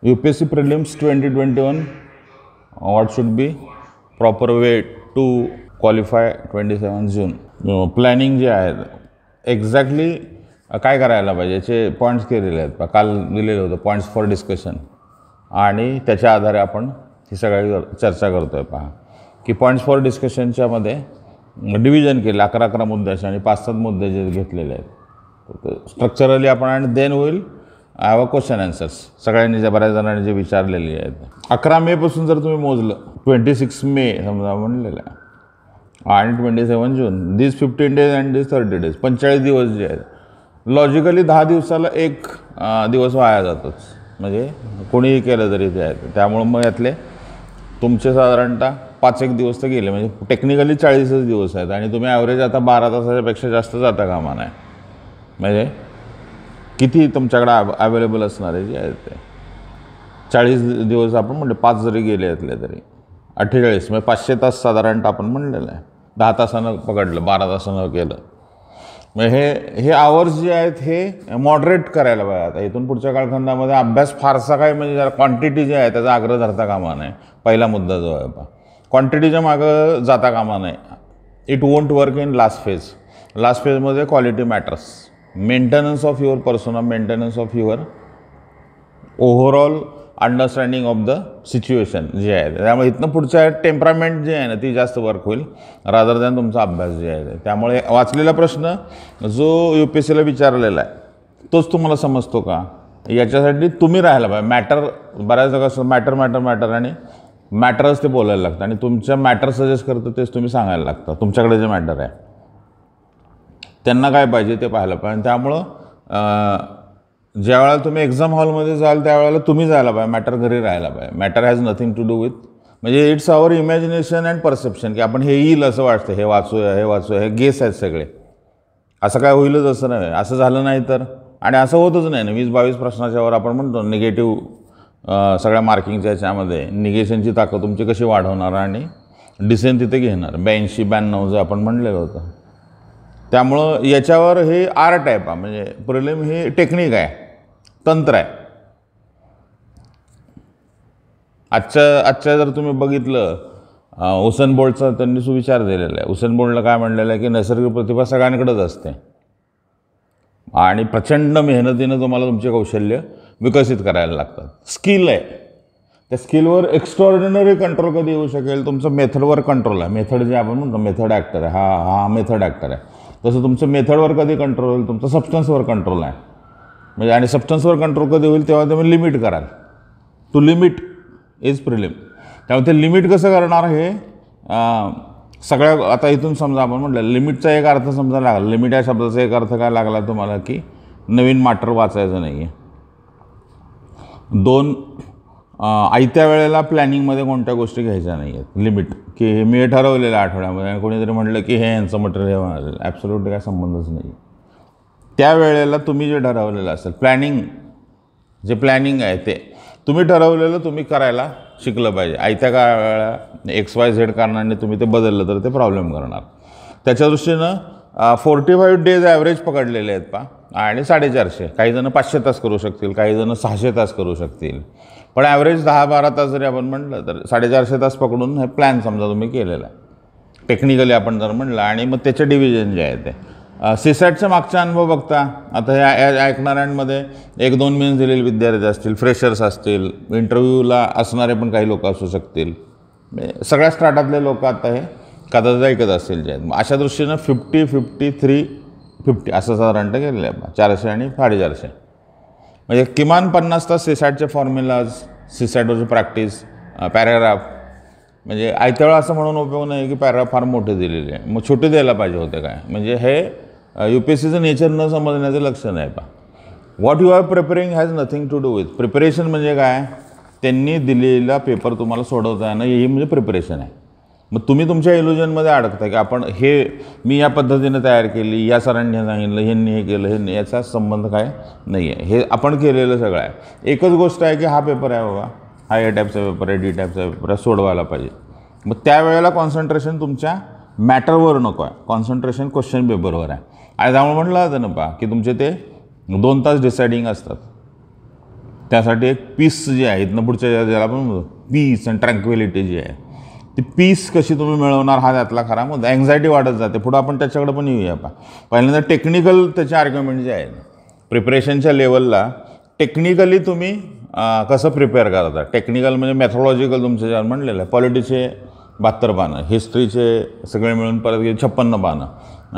UPSC prelims 2021, what should be proper way to qualify 27 June. Planning जे आहे exactly काय करायला पाहिजे याचे पॉईंट्स केलेले आहेत. काल दिलेलं होतं पॉईंट्स फॉर डिस्कशन आणि त्याच्या आधारे आपण ही सगळी चर्चा करतो आहे. पहा की पॉईंट्स फॉर डिस्कशनच्यामध्ये डिव्हिजन केलं 11 मुद्द्याचे आणि 5-7 मुद्दे जे घेतलेले आहेत स्ट्रक्चरली आपण. आणि देन होईल आय क्वेश्चन आन्सर्स सगळ्यांनी ज्या बऱ्याच जणांनी जे विचारलेली आहेत. 11 मेपासून जर तुम्ही मोजलं 26 मे समजा म्हणलेलं आहे आणि 27 June this 15 days and this 30 days 45 दिवस जे आहेत. लॉजिकली 10 दिवसाला एक दिवस वाया जातोच म्हणजे कोणीही केलं तरी ते आहे. त्यामुळं मग यातले तुमचे साधारणतः 5-1 दिवस तर गेले म्हणजे टेक्निकली 40च दिवस आहेत आणि तुम्ही ॲव्हरेज आता 12 तासाच्यापेक्षा जास्त जाता कामा नाही. म्हणजे किती तुमच्याकडे अवेलेबल असणारे जे आहेत ते 40 दिवस आपण म्हणले 5 जरी गेले यातले तरी 48 म्हणजे 500 तास साधारणतः आपण म्हणलेलं आहे. 10 तासानं पकडलं 12 तासानं केलं म्हणजे हे आवर्स जे आहेत हे मॉडरेट करायला पाहिजे. आता इथून पुढच्या कालखंडामध्ये अभ्यास फारसा काय म्हणजे जरा क्वांटिटी जे आहे त्याचा आग्रह धरता कामा नाही. पहिला मुद्दा जो आहे पहा क्वांटिटीच्या मागं जाता कामा नाही. It won't work in last phase. Last फेजमध्ये quality matters. Maintenance of your persona, maintenance of your overall understanding of the situation जे आहे. त्यामुळे इथनं पुढच्या टेम्परामेंट जे आहे ना ती जास्त वर्क होईल रादर दॅन तुमचा अभ्यास जे आहे. त्यामुळे वाचलेला प्रश्न जो UPSCला विचारलेला आहे तोच तुम्हाला समजतो का याच्यासाठी तुम्ही राहायला पाहिजे. मॅटर बऱ्याच कसं मॅटर आणि मॅटरच ते बोलायला लागतं आणि तुमच्या मॅटर सजेस्ट करतं तेच तुम्ही सांगायला लागतं. तुमच्याकडे जे मॅटर आहे त्यांना काय पाहिजे ते पाहायला पाहिजे. त्यामुळं ज्या वेळेला तुम्ही एक्झाम हॉलमध्ये जाल त्यावेळेला तुम्ही जायला पाहिजे. मॅटर घरी राहायला पाहिजे. Matter has nothing to do with म्हणजे it's our imagination and perception की आपण हे येईल असं वाटतं, हे वाचूया हे गेस आहेत सगळे. असं काय होईलच असं नाही. असं झालं नाही तर आणि असं होतच नाही ना. 20-22 प्रश्नाच्यावर आपण म्हणतो निगेटिव्ह सगळ्या मार्किंगच्या याच्यामध्ये निगेशनची ताकद तुमची कशी वाढवणार आणि डिसेन तिथे घेणार 82-92 जे आपण म्हणलेलं होतं. त्यामुळं याच्यावर हे आर्ट आहे पहा म्हणजे प्रिलिम हे टेक्निक आहे, तंत्र आहे. आजच्या जर तुम्ही बघितलं हुसेन बोल्टचा त्यांनी सुविचार दिलेला आहे. हुसेन बोल्टला काय म्हणलेलं आहे की नैसर्गिक प्रतिभा सगळ्यांकडेच असते आणि प्रचंड मेहनतीनं तुम्हाला तुमचे कौशल्य विकसित करायला लागतात. स्किल आहे. त्या स्किलवर एक्स्ट्रॉर्डिनरी कंट्रोल कधी येऊ शकेल तुमचं मेथडवर कंट्रोल आहे. मेथड जे आपण म्हणतो मेथड ॲक्टर आहे हा मेथड ॲक्टर आहे. तसं तुमचं मेथडवर कधी कंट्रोल होईल तुमचं सबस्टन्सवर कंट्रोल आहे म्हणजे आणि सबस्टन्सवर कंट्रोल कधी होईल तेव्हा तुम्ही लिमिट कराल. To limit is prelim. त्यामुळे ते लिमिट कसं करणार हे सगळ्या आता इथून समजा आपण म्हटलं लिमिटचा एक अर्थ समजा लागला. लिमिट या शब्दाचा एक अर्थ काय लागला तुम्हाला की नवीन मॅटर वाचायचं नाही आहे. 2 आयत्या वेळेला प्लॅनिंगमध्ये कोणत्या गोष्टी घ्यायच्या नाही आहेत. लिमिट की मी हे ठरवलेलं आठवड्यामध्ये आणि कोणीतरी म्हटलं की हे यांचं मटेरियल होणार ॲब्सोल्युटली काय संबंधच नाही. त्यावेळेला तुम्ही जे ठरवलेलं असेल प्लॅनिंग आहे ते तुम्ही ठरवलेलं तुम्ही करायला शिकलं पाहिजे. आयत्या वेळेला XYZ कारणाने तुम्ही ते बदललं तर ते प्रॉब्लेम करणार. त्याच्या दृष्टीनं 45 days ॲव्हरेज पकडलेले आहेत पहा आणि 450. काही जण 500 तास करू शकतील, काही जण 600 तास करू शकतील. पण ॲव्हरेज 10-12 तास जरी आपण म्हटलं तर 450 तास पकडून हे प्लॅन समजा तुम्ही केलेला आहे टेक्निकली आपण जर म्हटलं. आणि मग त्याचे डिव्हिजन जे आहे ते सीसॅटचा मागचा अनुभव बघता. आता ह्या ऐकणाऱ्यांमध्ये 1-2 मेन्स दिलेले विद्यार्थी असतील, फ्रेशर्स असतील, इंटरव्ह्यूला असणारे पण काही लोक असू शकतील. सगळ्या स्टार्टातले लोक आता हे कदाचित ऐकत असतील जे आहेत. अशा दृष्टीनं 50, 53, 50 असं साधारणतः केलेलं आहे 400 आणि 450. म्हणजे किमान 50 तास सीसॅटचे फॉर्म्युलाज, सीसॅटवरची प्रॅक्टिस, पॅराग्राफ. म्हणजे आयत्या वेळा असं म्हणून उपयोग नाही की पॅराग्राफ फार मोठे दिलेले आहे मग छोटे द्यायला पाहिजे होते काय. म्हणजे हे UPSCचं नेचर न समजण्याचं लक्षण आहे पहा. What you are preparing has nothing to do with. Preparation म्हणजे काय त्यांनी दिलेला पेपर तुम्हाला सोडवता येणं हे म्हणजे प्रिपरेशन आहे. मग तुम्ही तुमच्या इल्युजनमध्ये अडकता की आपण हे मी या पद्धतीने तयार केली, या सरांनी हे सांगितलं, ह्यांनी हे केलं, हे याचा संबंध काय नाही आहे. हे आपण केलेलं सगळं आहे. एकच गोष्ट आहे की हा पेपर आहे बाबा, हा A टाईपचा पेपर आहे, D टाईपचा पेपर आहे, सोडवायला पाहिजे. मग त्यावेळेला कॉन्सन्ट्रेशन तुमच्या मॅटरवर नको आहे, कॉन्सन्ट्रेशन क्वेश्चन पेपरवर आहे. आणि त्यामुळे म्हटलं जातं ना पहा की तुमचे ते 2 तास डिसायडिंग असतात. त्यासाठी एक पीस जी आहे इथनं पुढच्या ज्याला आपण पीस अँड ट्रँक्विलिटी जी आहे ती पीस कशी तुम्ही मिळवणार हा त्यातला खरा मुद्दा. अँझायटी वाढत जाते. पुढं आपण त्याच्याकडे पण येऊया. पहिल्यांदा टेक्निकल त्याचे आर्ग्युमेंट जे आहे प्रिपरेशनच्या लेवलला टेक्निकली तुम्ही कसं प्रिपेअर करता. टेक्निकल म्हणजे मॅथॉलॉजिकल तुमचं जे म्हणलेलं आहे. पॉलिटीचे 72 पानं, हिस्ट्रीचे सगळे मिळून परत 56 पानं,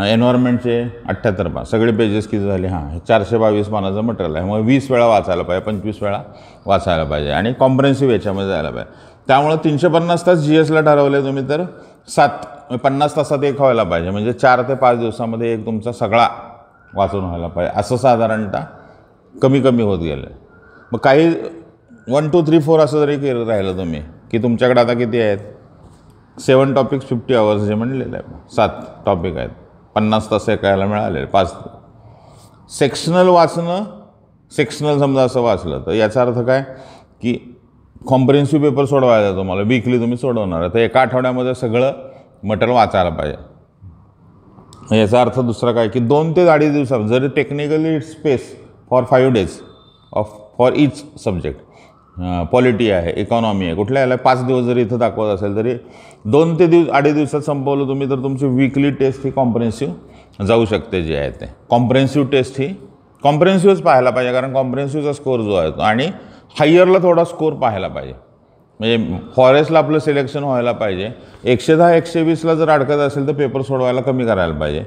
एन्व्हायरमेंटचे 78 पानं, सगळे पेजेस किती झाले. हे 422 पानाचं मटेरियल आहे. मग 20 वेळा वाचायला पाहिजे, 25 वेळा वाचायला पाहिजे आणि कॉम्प्रेन्सिव्ह याच्यामध्ये जायला पाहिजे. त्यामुळं 350 तास GSला ठरवले तुम्ही तर 50 तासात एक व्हायला पाहिजे. म्हणजे 4 ते 5 दिवसामध्ये एक तुमचा सगळा वाचून व्हायला पाहिजे. असं साधारणतः कमी कमी होत गेलं. मग काही 1 2 3 4 असं जरी केलं राहिलं तुम्ही की तुमच्याकडे आता किती आहेत 7 टॉपिक्स 50 आवर्स जे म्हणलेलं आहे. 7 टॉपिक आहेत, 50 तास एकायला मिळाले. 5 सेक्शनल वाचणं. सेक्शनल समजा असं वाचलं तर याचा अर्थ काय की कॉम्प्रिहेन्सिव्ह पेपर सोडवायचा तुम्हाला वीकली तुम्ही सोडवणार आहे तर एका आठवड्यामध्ये सगळं मटेरियल वाचायला पाहिजे. याचा अर्थ दुसरा काय की 2 ते 2.5 दिवसात जरी technically space for 5 days for each subject. Polity आहे, इकॉनॉमी आहे, कुठल्या याला 5 दिवस जरी इथं दाखवत असेल तरी 2 ते 2.5 दिवसात संपवलं तुम्ही तर तुमची वीकली टेस्ट ही कॉम्प्रिहेन्सिव्ह जाऊ शकते. जे आहे ते कॉम्प्रिहेन्सिव्ह टेस्ट ही कॉम्प्रिहेन्सिव्हच पाहायला पाहिजे कारण कॉम्प्रिहेन्सिव्हचा स्कोर जो आहे तो आणि हायरला थोडा स्कोर पाहायला पाहिजे. म्हणजे फॉरेस्टला आपलं सिलेक्शन व्हायला पाहिजे. 110 120ला जर अडकत असेल तर पेपर सोडवायला कमी करायला पाहिजे.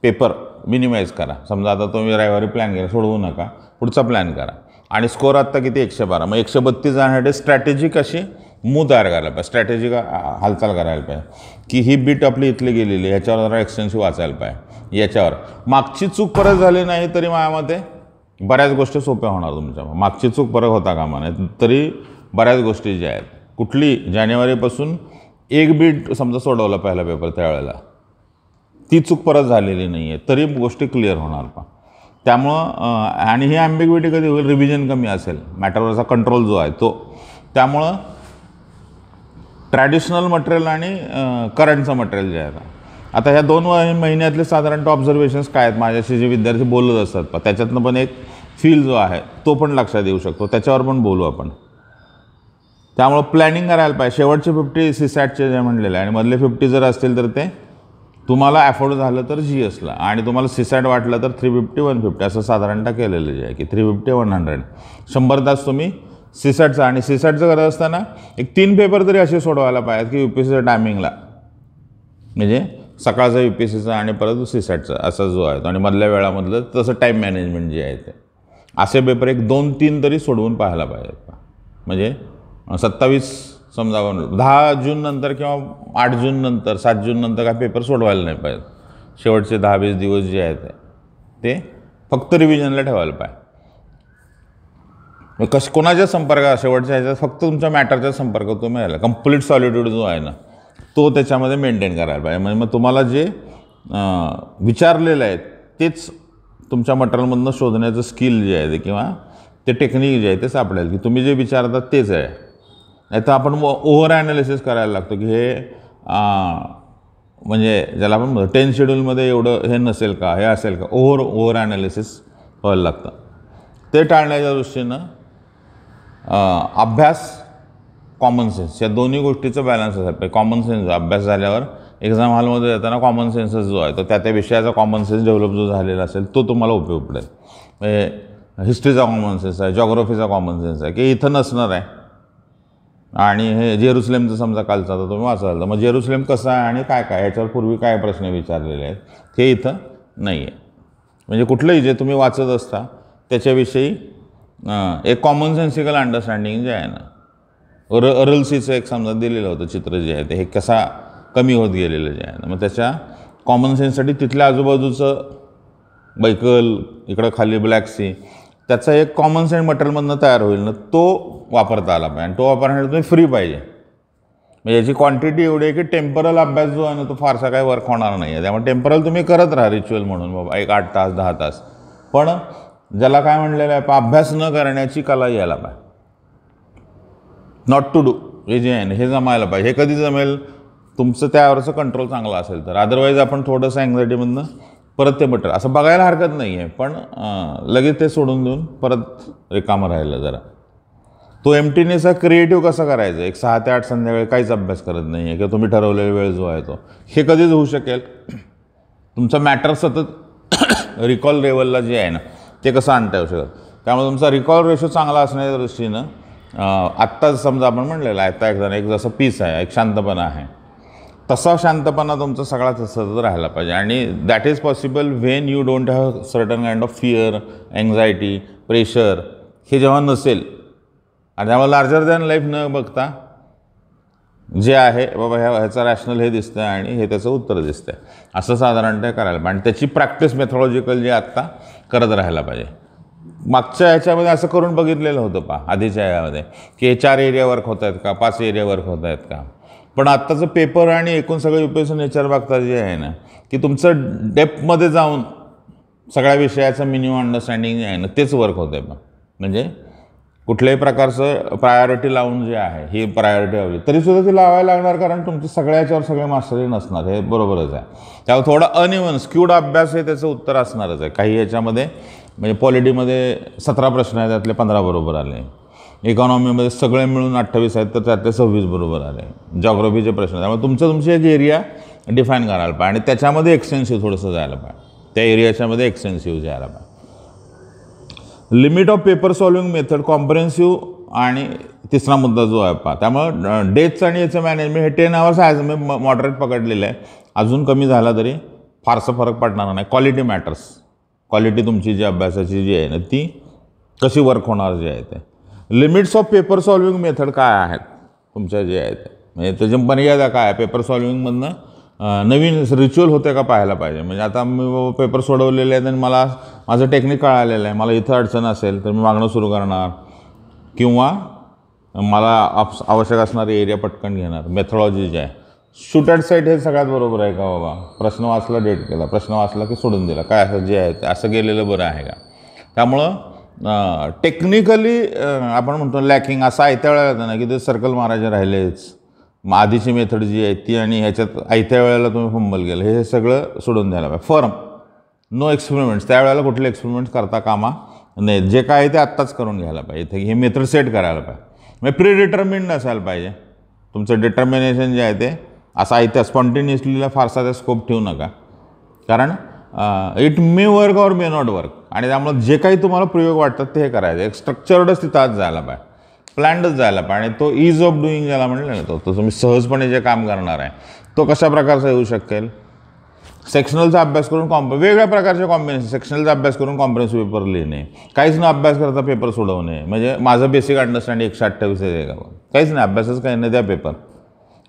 पेपर मिनिमाइज करा. समजा आता तुम्ही रविवारी प्लॅन केला सोडवू नका, पुढचा प्लॅन करा आणि स्कोर आत्ता किती 112. मग 132 जाण्यासाठी स्ट्रॅटेजिक अशी तयार करायला पाहिजे. स्ट्रॅटेजिक हालचाल करायला पाहिजे की ही बीट आपली इथली गेलेली ह्याच्यावर जरा एक्सटेन्सिव्ह वाचायला पाहिजे. याच्यावर मागची चूक परत झाली नाही तरी माझ्यामध्ये बऱ्याच गोष्टी सोप्या होणार तुमच्या. मागची चूक परत होता कामा नये तरी बऱ्याच गोष्टी ज्या आहेत कुठली जानेवारीपासून एक बीट समजा सोडवला पहिला पेपर त्यावेळेला ती चूक परत झालेली नाही आहे तरी गोष्टी क्लिअर होणार. त्यामुळं आणि ही ॲम्बिग्विटी कधी होईल रिव्हिजन कमी असेल मॅटरवरचा कंट्रोल जो आहे तो. त्यामुळं ट्रॅडिशनल मटेरियल आणि करंटचं मटेरियल जे आहे आता ह्या 2 महिन्यातले साधारणतः ऑब्झर्वेशन्स काय आहेत माझ्याशी जे विद्यार्थी बोलत असतात त्याच्यातनं पण एक फील जो आहे तो पण लक्षात येऊ शकतो. त्याच्यावर पण बोलू आपण. त्यामुळं प्लॅनिंग करायला पाहिजे. शेवटचे 50 CSATचे जे म्हणलेले आहे आणि मधले 50 जर असतील तर ते तुम्हाला अफोर्ड झालं तर GSला आणि तुम्हाला CSAT वाटलं तर 350 150 असं साधारणतः केलेलं जे आहे की 350 100 100 तास तुम्ही CSATचा आणि CSATचं करत असताना एक 3 पेपर तरी असे सोडवायला पाहिजेत की UPSCच्या टायमिंगला म्हणजे सकाळचा UPSCचा आणि परत CSATचा असा जो आहे तो आणि मधल्या वेळामधलं तसं टाईम मॅनेजमेंट जे आहे ते असे पेपर एक 2-3 तरी सोडवून पाहायला पाहिजेत. म्हणजे 27 समजा 10 जून नंतर किंवा 8 जून नंतर 7 जून नंतर काय पेपर सोडवायला नाही पाहिजे. शेवटचे 10-20 दिवस जे आहेत ते फक्त रिव्हिजनला ठेवायला पाहिजे. कोणाच्या संपर्कात शेवटच्या ह्याच्यात फक्त तुमच्या मॅटरच्या संपर्कात तुम्ही राहिला. कंप्लीट सॉलिट्यूड जो आहे ना तो त्याच्यामध्ये मेंटेन करायला पाहिजे. म्हणजे मग तुम्हाला जे विचारलेलं आहे तेच तुमच्या मटेरियलमधनं शोधण्याचं स्किल जे आहे ते किंवा ते टेक्निक जे आहे ते सापडेल की तुम्ही जे विचारतात तेच आहे. नाही तर आपण ओव्हर ॲनालिसिस करायला लागतो की हे म्हणजे ज्याला आपण 10 शेड्यूलमध्ये एवढं हे नसेल का हे असेल का ओव्हर ॲनालिसिस व्हायला लागतं. ते टाळण्याच्या दृष्टीनं अभ्यास कॉमन सेन्स या दोन्ही गोष्टीचं बॅलन्स असायला पाहिजे. कॉमन सेन्स अभ्यास झाल्यावर एक्झाम हॉलमध्ये येताना कॉमन सेन्सेस जो आहे तो त्या विषयाचा कॉमन सेन्स डेव्हलप जो झालेला असेल तो तुम्हाला उपयोग पडेल. म्हणजे हिस्ट्रीचा कॉमन सेन्स आहे, जॉग्रफीचा कॉमन सेन्स आहे की इथं नसणार आहे आणि हे जेरुसलेमचं समजा कालचा तर तुम्ही वाचायला मग जेरुसलेम कसं आहे आणि काय काय ह्याच्यावर पूर्वी काय प्रश्न विचारलेले आहेत ते इथं नाही आहे. म्हणजे कुठलंही जे तुम्ही वाचत असता त्याच्याविषयी एक कॉमन सेन्सिकल अंडरस्टँडिंग जे आहे ना अरलसीचं एक समजा दिलेलं होतं चित्र जे आहे ते हे कसा कमी होत गेलेलं जे आहे ना मग त्याच्या कॉमन सेन्ससाठी तिथल्या आजूबाजूचं बैकल इकडं खाली ब्लॅक सी त्याचा एक कॉमन सेन्स मटेरियलमधनं तयार होईल ना तो वापरता आला पाहिजे आणि तो वापरण्यासाठी तुम्ही फ्री पाहिजे. म्हणजे याची क्वांटिटी एवढी आहे की टेम्परल अभ्यास जो आहे ना तो फारसा काही वर्क होणार नाही आहे. त्यामुळे टेम्परल तुम्ही करत राहा रिच्युअल म्हणून बाबा एक 8 तास 10 तास पण ज्याला काय म्हणलेलं आहे अभ्यास न करण्याची कला यायला पाहिजे. नॉट टू डू हे जे आहे ना हे जमायला पाहिजे. हे कधी जमेल तुमचं त्यावरचं कंट्रोल चांगला असेल तर. अदरवाईज आपण थोडंसं अँझायटीमधनं परत ते मटेरियल असं बघायला हरकत नाही आहे, पण लगेच ते सोडून देऊन परत रिकामं राहिलं जरा. तो एम्प्टीनेस हा क्रिएटिव्ह कसा करायचा, एक 6 ते 8 संध्याकाळी काहीच अभ्यास करत नाही आहे किंवा तुम्ही ठरवलेला वेळ जो आहे तो, हे कधीच होऊ शकेल. तुमचा मॅटर सतत रिकॉल लेवलला जे आहे ना ते कसं आणता येऊ शकत. त्यामुळे तुमचा रिकॉल रेशो चांगला असण्याच्या दृष्टीनं आत्ताच समजा आपण म्हणलेलं आहे, आता एक जसं पीस आहे, एक शांतपणा आहे, तसा शांतपणा तुमचा सगळा तसंच राहायला पाहिजे. आणि that is possible when you don't have certain kind of fear, anxiety, pressure, हे जेव्हा नसेल. आणि त्यामुळे लार्जर दॅन लाईफ न बघता जे आहे बाबा ह्याचा रॅशनल हे दिसतं आणि हे त्याचं उत्तर दिसतं असं साधारणतः करायला पाहिजे. आणि त्याची प्रॅक्टिस मेथॉलॉजिकल जे आत्ता करत राहायला पाहिजे. मागच्या ह्याच्यामध्ये असं करून बघितलेलं होतं आधीच्या ह्यामध्ये की हे 4 एरिया वर्क होत आहेत का, 5 एरिया वर्क होत आहेत का. पण आत्ताचं पेपर आणि एकूण सगळं UPSC नेचर बघता जे आहे ना की तुमचं डेप्थमध्ये जाऊन सगळ्या विषयाचं मिनिमम अंडरस्टँडिंग जे आहे ना तेच वर्क होतं आहे. म्हणजे कुठल्याही प्रकारचं प्रायोरिटी लावून जे आहे ही प्रायोरिटी हवी तरीसुद्धा ती लावायला लागणार, कारण तुमची सगळ्याच्यावर सगळे मास्टरी नसणार, हे बरोबरच आहे. त्यावर थोडा अनइव्हन स्क्यूड अभ्यास हे त्याचं उत्तर असणारच आहे. काही याच्यामध्ये म्हणजे पॉलिटीमध्ये 17 प्रश्न आहेत, त्यातले 15 बरोबर आले. इकॉनॉमीमध्ये सगळे मिळून 28 आहेत तर त्यातले 26 बरोबर आले. जॉग्राफीचे प्रश्न. त्यामुळे तुमची एक एरिया डिफाईन करायला पाहिजे आणि त्याच्यामध्ये एक्सटेन्सिव्ह थोडंसं जायला पाहिजे, त्या एरियाच्यामध्ये एक्सटेन्सिव्ह जायला पाहिजे. Limit of paper solving method, comprehensive आणि तिसरा मुद्दा जो आहे त्यामुळं डेट्स आणि याचं मॅनेजमेंट हे 10 hours आहे, मी मॉडरेट पकडलेलं आहे. अजून कमी झाला तरी फारसा फरक पडणार नाही. Quality matters. क्वालिटी तुमची जी अभ्यासाची जी आहे ना ती कशी वर्क होणार जे आहे ते. Limits of paper solving method काय आहेत तुमच्या जे आहेत म्हणजे त्याची मर्यादा काय आहे. पेपर सॉल्विंगमधनं नवीन रिच्युअल होते का पाहायला पाहिजे. म्हणजे आता मी पेपर सोडवलेले आहेत आणि मला माझं टेक्निक कळालेलं आहे, मला इथं अडचण असेल तर मी मागणं सुरू करणार किंवा मला आवश्यक असणारे एरिया पटकन घेणार. मेथॉलॉजी जे आहे शूट ॲट साईट हे सगळ्यात बरोबर आहे का बाबा. प्रश्न वाचला, डेट केला, प्रश्न वाचला की सोडून दिला, काय असं जे आहे ते असं गेलेलं बरं आहे का. त्यामुळं टेक्निकली आपण म्हणतो लॅकिंग असं आयत्या वेळेला येतं ना की ते सर्कल मारायचे राहिलेच. मग आधीची मेथड जी आहे ती आणि ह्याच्यात आयत्या वेळेला तुम्ही फंबल गेलं हे सगळं सोडून द्यायला पाहिजे. Firm, no experiments. त्यावेळेला कुठले एक्सपेरिमेंट्स करता कामा नाही. जे काय आहे ते आत्ताच करून घ्यायला पाहिजे. हे मेथड सेट करायला पाहिजे. म्हणजे प्री डिटर्मिन्ड असायला पाहिजे. तुमचं डिटर्मिनेशन जे आहे ते असं आयत्या स्पॉन्टेनियसलीला फारसा त्या स्कोप ठेवू नका, कारण it may work or may not work. आणि त्यामुळे जे काही तुम्हाला प्रयोग वाटतात ते हे करायचं. एक स्ट्रक्चर्डच तिथं आज जायला पाहिजे, प्लॅन्डच जायला पाहिजे. आणि तो ईज ऑफ डुईंग ज्याला म्हणलं ना तो तुम्ही सहजपणे जे काम करणार आहे तो कशा प्रकारचा येऊ शकेल. सेक्शनलचा अभ्यास करून वेगवेगळ्या प्रकारचे कॉम्बिनेशन. सेक्शनलचा अभ्यास करून कॉम्प्रेन्सिव्ह पेपर लिहिणे, काहीच ना अभ्यास करता पेपर सोडवणे. म्हणजे माझं बेसिक अंडरस्टँडिंग 128 आहे का, काहीच नाही अभ्यासच काही नाही त्या पेपर.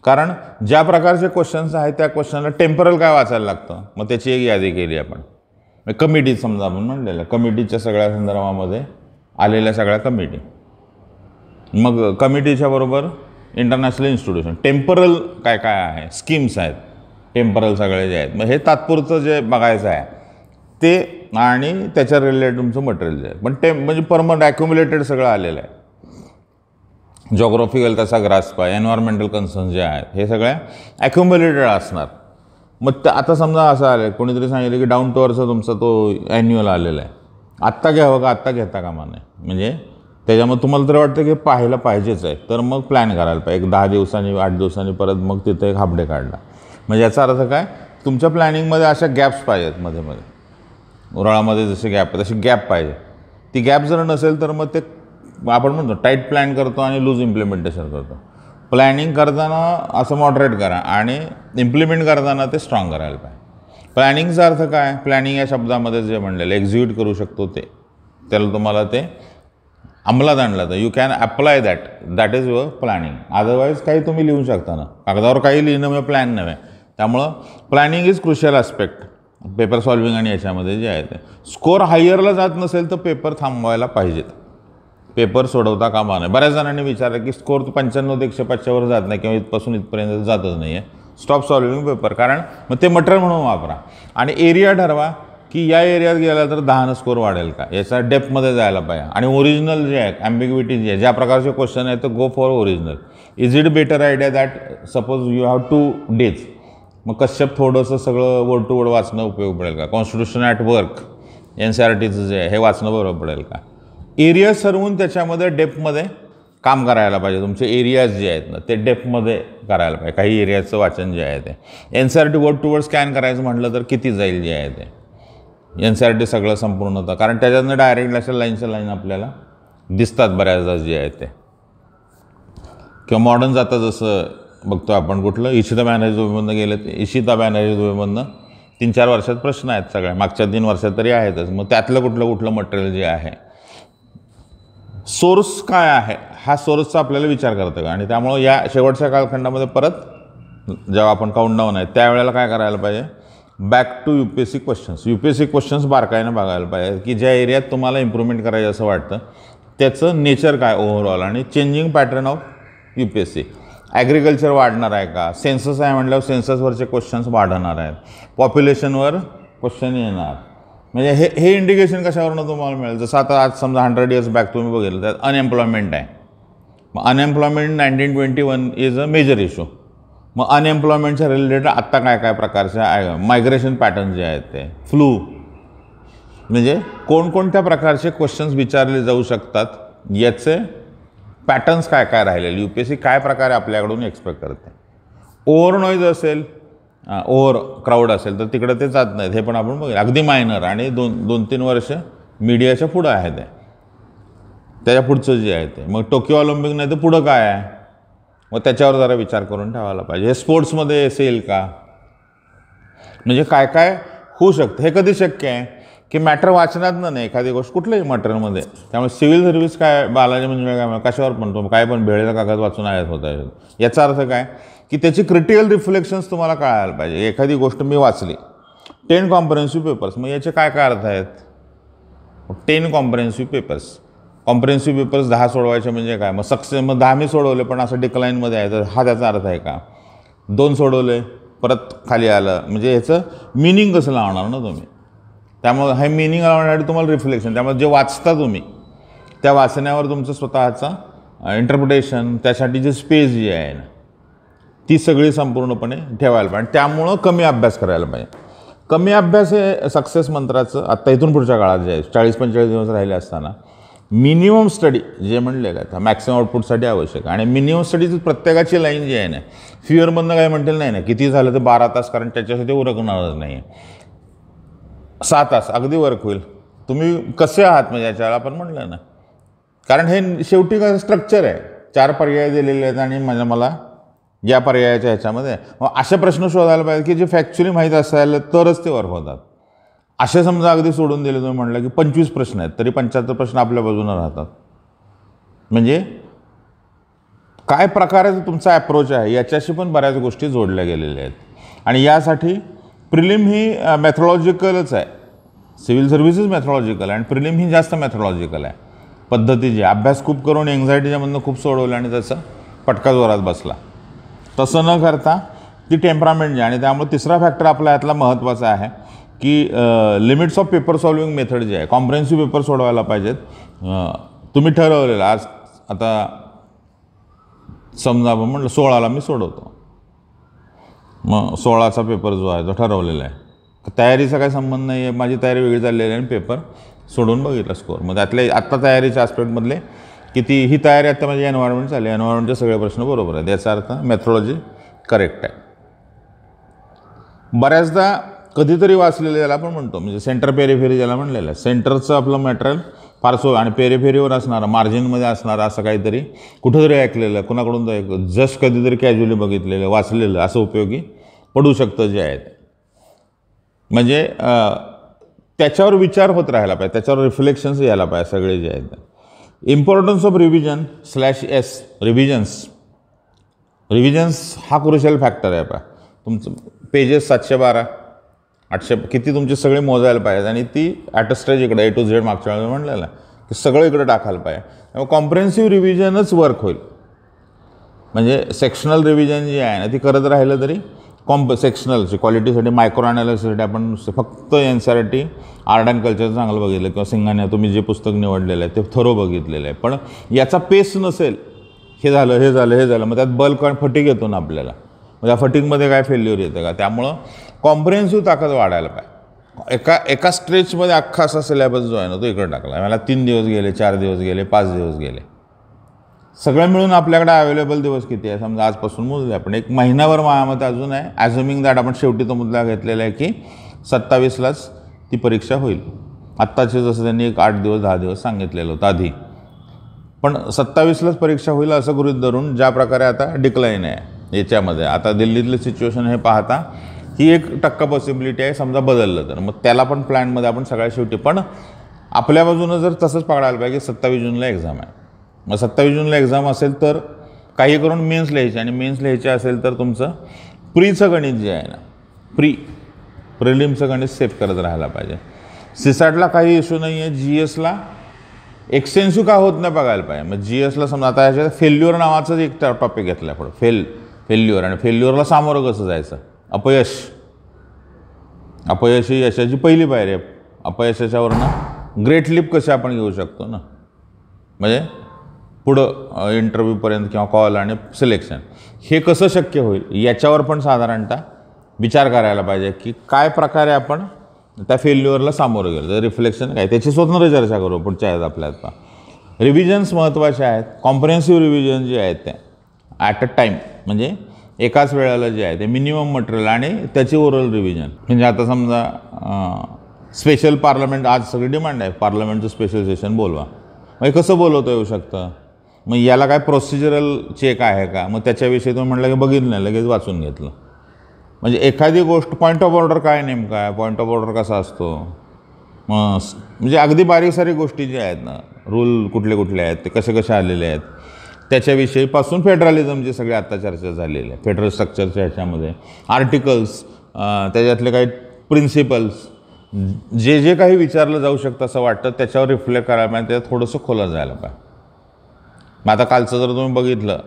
कारण ज्या प्रकारचे क्वेश्चन्स आहेत त्या क्वेश्चनला टेम्परल काय वाचायला लागतं, मग त्याची एक यादी केली आपण. कमिटी समजा आपण म्हणलेलं, कमिटीच्या सगळ्या संदर्भामध्ये आलेल्या सगळ्या कमिटी. मग कमिटीच्या बरोबर इंटरनॅशनल इन्स्टिट्यूशन, टेम्परल काय काय आहे, स्कीम्स आहेत टेम्परल सगळे जे आहेत. मग हे तात्पुरतं जे बघायचं आहे ते आणि त्याच्या रिलेटेड तुमचं मटेरियल जे आहे. पण म्हणजे परमनंट ॲक्युम्युलेटेड सगळं आलेलं आहे. जॉग्राफिकल त्याचा ग्रास्प आहे, एन्व्हायरमेंटल कन्सर्न जे आहेत हे सगळ्या ॲक्युम्युलेटेड असणार. मग आता समजा असं आलं कोणीतरी सांगितलं की डाऊन टू अर्थचा तुमचा तो ॲन्युअल आलेला आहे, आत्ता घ्यावं का, आत्ता घेता कामा नाही. म्हणजे त्याच्यामध्ये तुम्हाला तरी वाटतं की पाहायला पाहिजेच आहे तर मग प्लॅन करायला पाहिजे. एक 10 दिवसांनी 8 दिवसांनी परत मग तिथे एक हाफ डे काढला. म्हणजे याचा अर्थ काय, तुमच्या प्लॅनिंगमध्ये अशा गॅप्स पाहिजेत. मध्ये मध्ये उन्हाळ्यामध्ये जसे गॅप तशी गॅप पाहिजे. ती गॅप जर नसेल तर मग ते आपण म्हणतो टाईट प्लॅन करतो आणि लूज इम्प्लिमेंटेशन करतो. प्लॅनिंग करताना असं मॉडरेट करा आणि इम्प्लिमेंट करताना ते स्ट्रॉंग करायला पाहिजे. प्लॅनिंगचा अर्थ काय, प्लॅनिंग या शब्दामध्ये जे म्हणलेलं एक्झिक्यूट करू शकतो ते, त्याला तुम्हाला ते अंमलात आणलं तर you can apply that is your planning. Otherwise काही तुम्ही लिहू शकता ना, कागदावर काही लिहिणं म्हणजे प्लॅन नव्हे. त्यामुळं planning is crucial aspect paper solving. आणि याच्यामध्ये जे आहे ते स्कोर हायरला जात नसेल तर पेपर थांबवायला पाहिजेत, पेपर सोडवता कामा नये. बऱ्याच जणांनी विचारलं की स्कोर 95 ते 105 वर जात नाही किंवा इथपासून इथपर्यंत जातच नाही आहे, स्टॉप सॉल्विंग पेपर. कारण मग ते मटेरियल म्हणून वापरा आणि एरिया ठरवा की या एरियात गेला तर 10 स्कोर वाढेल का, याचा डेप्थमध्ये जायला पाहिजे. आणि ओरिजिनल जे आहे ॲम्बिग्युटी जी आहे, ज्या प्रकारचे क्वेश्चन आहेत तर go for original. Is it better idea that suppose you have 2 days मग कश्यप थोडंसं सगळं वर्ड टू वर्ड वाचणं उपयोग पडेल का? कॉन्स्टिट्यूशन ॲट वर्क NCERTचं जे आहे हे वाचणं बरोबर पडेल का? एरिया ठरवून त्याच्यामध्ये डेप्थमध्ये काम करायला पाहिजे. तुमचे एरियाज जे आहेत ना ते डेप्थमध्ये करायला पाहिजे. काही एरियाचं वाचन जे आहे ते NCERT word to word scan करायचं म्हटलं तर किती जाईल जे आहे ते NCERT सगळं संपूर्ण होतं, कारण त्याच्यातनं डायरेक्ट अशा लाईनच्या लाईन आपल्याला दिसतात बऱ्याचदा जे आहे ते. किंवा मॉडर्न जातं जसं बघतो आपण कुठलं इशिता बॅनर्जी दुबईमधनं गेले ते इशिता बॅनर्जी दुबईमधनं 3-4 वर्षात प्रश्न आहेत सगळे, मागच्या 3 वर्षात तरी आहेतच. मग त्यातलं कुठलं मटेरियल जे आहे सोर्स काय आहे हा सोर्सचा आपल्याला विचार करतं का? आणि त्यामुळं या शेवटच्या कालखंडामध्ये परत जेव्हा आपण काउंटडाऊन आहे त्यावेळेला काय करायला पाहिजे, back to UPSC questions. UPSC questions बारकाईनं बघायला पाहिजे की ज्या एरियात तुम्हाला इम्प्रूव्हमेंट करायचं असं वाटतं त्याचं नेचर काय ओव्हरऑल आणि changing pattern of UPSC. Agriculture वाढणार आहे का? सेन्सस आहे म्हटल्यावर सेन्ससवरचे क्वेश्चन्स वाढणार आहेत, पॉप्युलेशनवर क्वेश्चन येणार. म्हणजे हे इंडिकेशन कशावरनं तुम्हाला मिळेल? जसं आता आज समजा 100 years बॅक तुम्ही बघितलं त्यात अनएम्प्लॉयमेंट आहे. मग unemployment 1921 is a major issue. मग अनएम्प्लॉयमेंटच्या रिलेटेड आत्ता काय प्रकारच्या मायग्रेशन पॅटर्न जे आहेत ते फ्लू, म्हणजे कोणकोणत्या प्रकारचे क्वेश्चन्स विचारले जाऊ शकतात याचे पॅटर्न्स काय राहिलेले UPSC काय प्रकारे आपल्याकडून एक्सपेक्ट करते. ओव्हर नॉईज असेल, ओव्हर क्राऊड असेल तर तिकडे ते जात नाहीत, हे पण आपण बघूया. अगदी मायनर आणि 2-3 वर्ष मीडियाच्या पुढं आहे ते, त्याच्या पुढचं जे आहे ते. मग टोकियो ऑलिम्पिक नाही तर पुढं काय आहे, मग त्याच्यावर जरा विचार करून ठेवायला पाहिजे. हे स्पोर्ट्समध्ये असेल का, म्हणजे काय होऊ शकतं. हे कधी शक्य आहे की मॅटर वाचनात नाही एखादी गोष्ट कुठल्याही मटेरियलमध्ये. त्यामुळे सिव्हिल सर्व्हिस काय बालाजी म्हणजे काय कशावर पण तो काय पण भेळेला कागद वाचून आहेत होता. याचा अर्थ काय की त्याची क्रिटिकल रिफ्लेक्शन्स तुम्हाला कळायला पाहिजे. एखादी गोष्ट मी वाचली 10 कॉम्प्रिहेन्सिव्ह पेपर्स, मग याचे काय अर्थ आहेत? 10 कॉम्प्रिहेन्सिव्ह पेपर्स 10 सोडवायचे म्हणजे काय? मग सक्सेस मग 10 मी सोडवले पण असं डिक्लाईनमध्ये आहे तर हा त्याचा अर्थ आहे का? 2 सोडवले परत खाली आलं म्हणजे ह्याचं मिनिंग कसं लावणार ना तुम्ही? त्यामुळे हे मिनिंग लावण्यासाठी तुम्हाला रिफ्लेक्शन, त्यामुळे जे वाचता तुम्ही त्या वाचण्यावर तुमचं स्वतःचा इंटरप्रिटेशन, त्यासाठी जी स्पेस जी आहे ना ती सगळी संपूर्णपणे ठेवायला पाहिजे. त्यामुळं कमी अभ्यास करायला पाहिजे. कमी अभ्यास हे सक्सेस मंत्राचं आत्ता इथून पुढच्या काळात जे आहे 40-45 दिवस राहिले असताना मिनिमम स्टडी जे म्हणलेलं आहे मॅक्सिमम आउटपुटसाठी आवश्यक. आणि मिनिमम स्टडीची प्रत्येकाची लाईन जी आहे ना फिअरमधनं काय म्हणतील नाही ना किती झालं तर 12 तास, कारण त्याच्यासाठी उरकणारच नाही. 6 तास अगदी वर्क होईल. तुम्ही कसे आहात म्हणजे याच्याला आपण म्हटलं ना, कारण हे शेवटी काय स्ट्रक्चर आहे, 4 पर्याय दिलेले आहेत आणि मला या पर्यायाच्या ह्याच्यामध्ये मग असे प्रश्न शोधायला पाहिजे की जे फॅक्च्युअली माहीत असायला तरच ते वर्क होतात. असे समजा अगदी सोडून दिले तुम्ही म्हटलं की 25 प्रश्न आहेत तरी 75 प्रश्न आपल्या बाजूनं राहतात. म्हणजे काय प्रकारे तुमचा ॲप्रोच आहे याच्याशी पण बऱ्याच गोष्टी जोडल्या गेलेल्या आहेत. आणि यासाठी प्रिलिम ही मॅथॉलॉजिकलच आहे. सिव्हिल सर्व्हिसेस मॅथॉलॉजिकल आहे आणि प्रिलिम ही जास्त मॅथॉलॉजिकल आहे. पद्धती जी अभ्यास खूप करून एन्झायटीच्यामधनं खूप सोडवलं आणि त्याचा पटका जोरात बसला, तसं न करता ती टेम्परामेंट जी. आणि त्यामुळे तिसरा फॅक्टर आपला यातला महत्त्वाचा आहे की limits of paper solving method जी आहे. कॉम्प्रिहेन्सिव्ह पेपर सोडवायला पाहिजेत. तुम्ही ठरवलेलं आज आता समजा आपण म्हटलं 16ला मी सोडवतो, मग 16चा पेपर जो आहे तो ठरवलेला आहे. तयारीचा काही संबंध नाही आहे, माझी तयारी वेगळी चाललेली आहे आणि पेपर सोडून बघितला स्कोअर. मग त्यातले आत्ता तयारीच्या आस्पेक्टमधले किती ही तयारी आत्ता माझी एन्व्हायरमेंट चालली, एन्व्हायरमेंटचे सगळे प्रश्न बरोबर आहेत याचा अर्थ मेथॉलॉजी करेक्ट आहे. बऱ्याचदा कधीतरी वाचलेलं याला आपण म्हणतो म्हणजे सेंटर पेरिफेरी ज्याला म्हणलेलं आहे. सेंटरचं आपलं मॅटेरियल फारसं आणि पेरिफेरीवर असणारं मार्जिनमध्ये असणारं असं काहीतरी कुठंतरी ऐकलेलं कुणाकडून तर जस्ट कधीतरी कॅज्युअली बघितलेलं वाचलेलं असं उपयोगी पडू शकतं जे आहे ते. म्हणजे त्याच्यावर विचार होत राहायला पाहिजे, त्याच्यावर रिफ्लेक्शन्स यायला पाहिजे सगळे जे आहेत. इम्पॉर्टन्स ऑफ रिव्हिजन/S रिव्हिजन्स हा क्रुशियल फॅक्टर आहे. तुमचं पेजेस 712 800 किती तुमचे सगळे मोजायला पाहिजे आणि ती ॲट अ स्टेज इकडे A to Z मागच्या वेळेला म्हणलेलं की सगळं इकडे टाकायला पाहिजे. त्यामुळे कॉम्प्रिहेन्सिव्ह रिव्हिजनच वर्क होईल. म्हणजे सेक्शनल रिव्हिजन जी आहे ना ती करत राहिलं तरी सेक्शनलची क्वालिटीसाठी मायक्रो ॲनालिसिससाठी आपण फक्त NCERT आर्ट अँड कल्चर चांगलं बघितलं किंवा सिंघानिया तुम्ही जे पुस्तक निवडलेलं आहे ते थरो बघितलेलं आहे. पण याचा पेस नसेल, हे झालं मग त्यात बल्क आणि फटीक येतो ना आपल्याला. म्हणजे फटिंगमध्ये काय फेल्युअर येतं का. त्यामुळं कॉम्प्रिहेन्सिव्ह ताकद वाढायला पाहिजे. एका स्ट्रेचमध्ये अख्खा असा सिलेबस जो आहे ना तो इकडे टाकला. मला 3 दिवस गेले, 4 दिवस गेले, 5 दिवस गेले. सगळं मिळून आपल्याकडे अवेलेबल दिवस किती आहे समजा आजपासून मोजले आपण, 1 महिनाभर माझ्यामध्ये अजून आहे. ॲझ्युमिंग दॅट आपण शेवटी तो मुद्दा घेतलेला आहे की 27लाच ती परीक्षा होईल. आत्ताचे जसं त्यांनी 8 दिवस 10 दिवस सांगितलेलं होतं आधी, पण 27लाच परीक्षा होईल असं गृहीत धरून ज्या प्रकारे आता डिक्लाईन आहे याच्यामध्ये, आता दिल्लीतलं सिच्युएशन हे पाहता ही 1% पॉसिबिलिटी आहे समजा बदललं तर, मग त्याला पण प्लॅनमध्ये आपण सगळ्या शेवटी. पण आपल्या बाजूनं जर तसंच पकडायला पाहिजे की 27 जूनला एक्झाम आहे. मग 27 जूनला एक्झाम असेल तर काही करून मेन्स लिहायचे, आणि मेन्स लिहायचे असेल तर तुमचं प्रीचं गणित जे आहे ना, प्रिलिमचं गणित सेफ करत राहायला पाहिजे. सीसॅटला काही इश्यू नाही आहे. GSला एक्सटेन्सिव्ह का होत नाही बघायला पाहिजे. मग GSला समजा आता ह्याच्यात फेल्युअर नावाचं एक टॉपिक घेतला आहे पुढे, फेल्युअर, आणि फेल्युअरला सामोरं कसं जायचं. अपयश ही यशाची पहिली पायरी आहे. अपयशाच्यावरनं ग्रेट लिप कसे आपण घेऊ शकतो ना, म्हणजे पुढं इंटरव्ह्यूपर्यंत किंवा कॉल आणि सिलेक्शन हे कसं शक्य होईल याच्यावर पण साधारणतः विचार करायला पाहिजे की काय प्रकारे आपण त्या फेल्युअरला सामोरं गेलं तर रिफ्लेक्शन काय, त्याची स्वतंत्र चर्चा करू पुढच्या आहेत आपल्यात. रिव्हिजन्स महत्त्वाचे आहेत. कॉम्प्रिहेन्सिव्ह रिव्हिजन जे आहेत त्या ॲट अ टाईम, म्हणजे एकाच वेळेला जे आहे ते मिनिमम मटेरियल आणि त्याची ओरल रिव्हिजन. म्हणजे आता समजा स्पेशल पार्लमेंट, आज सगळी डिमांड आहे पार्लमेंटचं स्पेशल सेशन बोलवा, मग कसं बोलवता येऊ शकतं. मग याला काय प्रोसिजरल चेक आहे का, मग त्याच्याविषयी तुम्ही म्हटलं की बघितलं नाही, लगेच वाचून घेतलं. म्हणजे एखादी गोष्ट पॉईंट ऑफ ऑर्डर काय नेमका आहे, पॉईंट ऑफ ऑर्डर कसा असतो, मग म्हणजे अगदी बारीक सारी गोष्टी ज्या आहेत ना, रूल कुठले कुठले आहेत ते कसे कसे आलेले आहेत त्याच्याविषयीपासून फेडरलिझमची सगळी आत्ता चर्चा झालेली आहे. फेडरल स्ट्रक्चरच्या ह्याच्यामध्ये आर्टिकल्स, त्याच्यातले काही प्रिन्सिपल्स, जे काही विचारलं जाऊ शकतं असं वाटतं त्याच्यावर रिफ्लेक्ट करायला पाहिजे, त्यात थोडंसं खोलं जायला पाहिजे. मग आता कालचं जर तुम्ही बघितलं,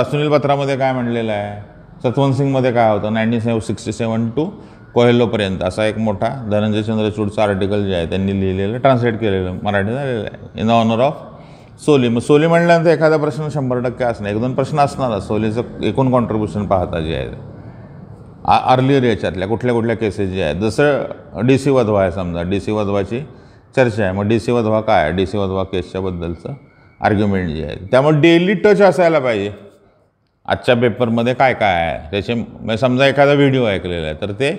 सुनील बत्रामध्ये काय म्हणलेलं आहे, सतवंत सिंगमध्ये काय होतं, 1967 टू कोहेल्लोपर्यंत असा एक मोठा धनंजय चंद्रचूडचा आर्टिकल जे आहे त्यांनी लिहिलेलं, ट्रान्सलेट केलेलं, मराठी झालेलं आहे, इन द ऑनर ऑफ सोली. मग सोली म्हणल्यानंतर एखादा प्रश्न 100% असणार, 1-2 प्रश्न असणारच. सोलीचं एकूण कॉन्ट्रीब्युशन पाहता जे आहे अर्लियर याच्यातल्या कुठल्या कुठल्या केसेस जे आहेत, जसं DC वधवा आहे समजा, DC वधवाची चर्चा आहे, मग DC वधवा काय आहे, DC वधवा केसच्याबद्दलचं आर्ग्युमेंट जे आहे, त्यामुळे डेली टच असायला पाहिजे. आजच्या पेपरमध्ये काय काय आहे त्याचे, समजा एखादा व्हिडिओ ऐकलेला आहे तर ते